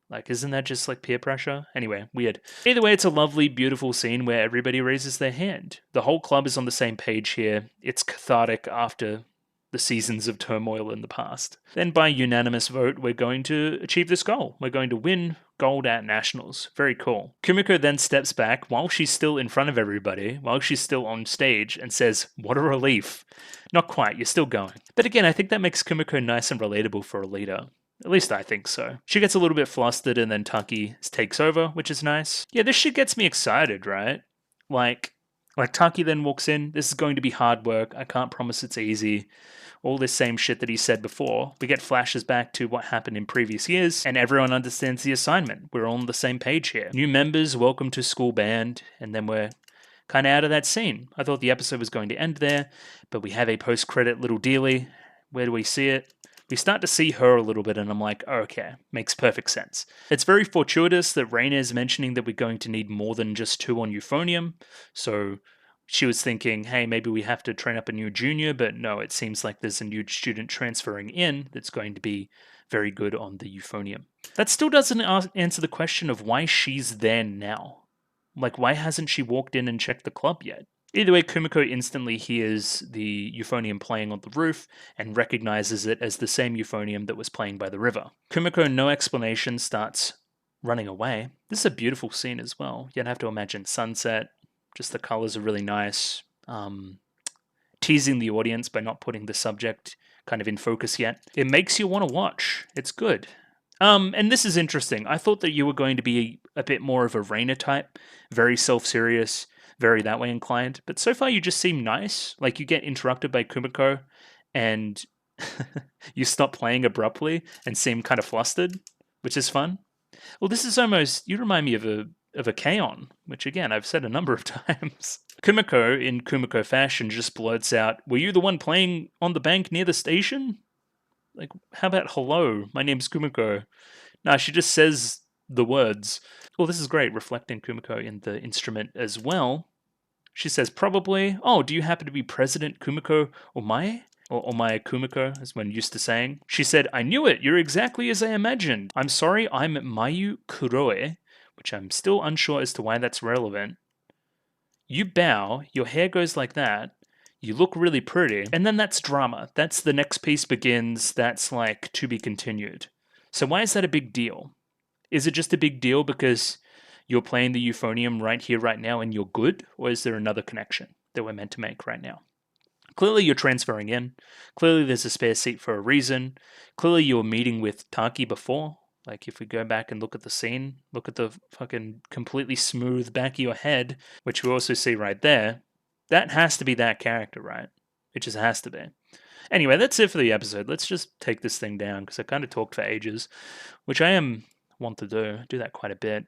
Like, isn't that just like peer pressure? Anyway, weird. Either way, it's a lovely, beautiful scene where everybody raises their hand. The whole club is on the same page here. It's cathartic after the seasons of turmoil in the past. Then, by unanimous vote, we're going to achieve this goal. We're going to win gold at nationals. Very cool. Kumiko then steps back while she's still in front of everybody, while she's still on stage, and says, "What a relief." Not quite, you're still going. But again, I think that makes Kumiko nice and relatable for a leader. At least I think so. She gets a little bit flustered and then Taki takes over, which is nice. Yeah, this shit gets me excited, right? Like Taki then walks in. This is going to be hard work. I can't promise it's easy. All this same shit that he said before. We get flashes back to what happened in previous years, and everyone understands the assignment. We're all on the same page here. New members, welcome to school band, and then we're kind of out of that scene. I thought the episode was going to end there, but we have a post-credit little dealie. Where do we see it? We start to see her a little bit, and I'm like, oh, okay, makes perfect sense. It's very fortuitous that Raina is mentioning that we're going to need more than just 2 on Euphonium, so she was thinking, hey, maybe we have to train up a new junior, but no, it seems like there's a new student transferring in that's going to be very good on the Euphonium. That still doesn't answer the question of why she's there now. Like, why hasn't she walked in and checked the club yet? Either way, Kumiko instantly hears the euphonium playing on the roof and recognizes it as the same euphonium that was playing by the river. Kumiko, no explanation, starts running away. This is a beautiful scene as well. You'd have to imagine sunset, just the colors are really nice. Teasing the audience by not putting the subject kind of in focus yet. It makes you want to watch. It's good. And this is interesting. I thought that you were going to be a bit more of a Raina type, very self-serious, very that way inclined. But so far you just seem nice. Like you get interrupted by Kumiko and you stop playing abruptly and seem kind of flustered, which is fun. Well, this is almost, you remind me of a K-On, which again, I've said a number of times. Kumiko, in Kumiko fashion, just blurts out, "Were you the one playing on the bank near the station?" Like, how about hello, my name's Kumiko? Nah, she just says the words. Well, this is great, reflecting Kumiko in the instrument as well. She says, probably, "Oh, do you happen to be President Kumiko Omae?" Or Omae Kumiko, as one used to saying. She said, "I knew it, you're exactly as I imagined. I'm sorry, I'm Mayu Kuroe," which I'm still unsure as to why that's relevant. You bow, your hair goes like that, you look really pretty, and then that's drama. That's the next piece begins, that's like to be continued. So why is that a big deal? Is it just a big deal because you're playing the euphonium right here, right now, and you're good? Or is there another connection that we're meant to make right now? Clearly you're transferring in. Clearly there's a spare seat for a reason. Clearly you were meeting with Taki before. Like, if we go back and look at the scene, look at the fucking completely smooth back of your head, which we also see right there, that has to be that character, right? It just has to be. Anyway, that's it for the episode. Let's just take this thing down, because I kind of talked for ages, which I want to do that quite a bit.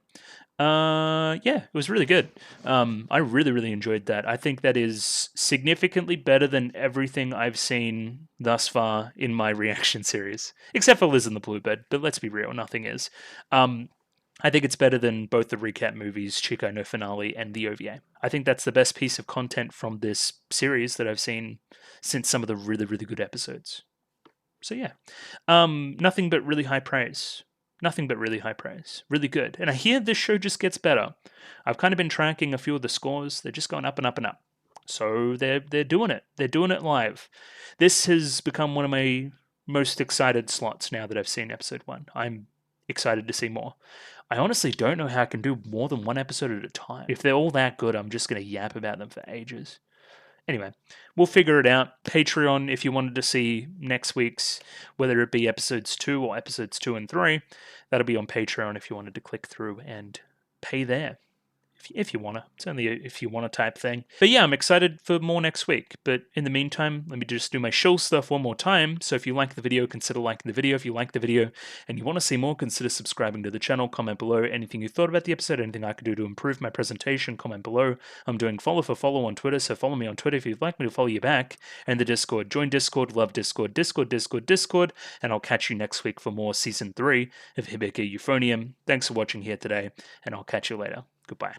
Yeah, it was really good. I really enjoyed that. I think that is significantly better than everything I've seen thus far in my reaction series, except for Liz and the Bluebird, but let's be real, nothing is. I think it's better than both the recap movies, Chico no Finale, and the OVA. I think that's the best piece of content from this series that I've seen since some of the really good episodes. So yeah, nothing but really high praise. Nothing but really high praise. Really good. And I hear this show just gets better. I've kind of been tracking a few of the scores. They're just going up and up and up. So they're doing it. They're doing it live. This has become one of my most excited slots now that I've seen episode 1. I'm excited to see more. I honestly don't know how I can do more than one episode at a time. If they're all that good, I'm just going to yap about them for ages. Anyway, we'll figure it out. Patreon, if you wanted to see next week's, whether it be episodes 2 or episodes 2 and 3, that'll be on Patreon if you wanted to click through and pay there. If you want to. It's only a if you want to type thing. But yeah, I'm excited for more next week. But in the meantime, let me just do my shill stuff one more time. So if you like the video, consider liking the video. If you like the video and you want to see more, consider subscribing to the channel. Comment below anything you thought about the episode, anything I could do to improve my presentation. Comment below. I'm doing follow for follow on Twitter, so follow me on Twitter if you'd like me to follow you back. And the Discord. Join Discord, love Discord, Discord. And I'll catch you next week for more Season 3 of Hibike Euphonium. Thanks for watching here today, and I'll catch you later. Goodbye.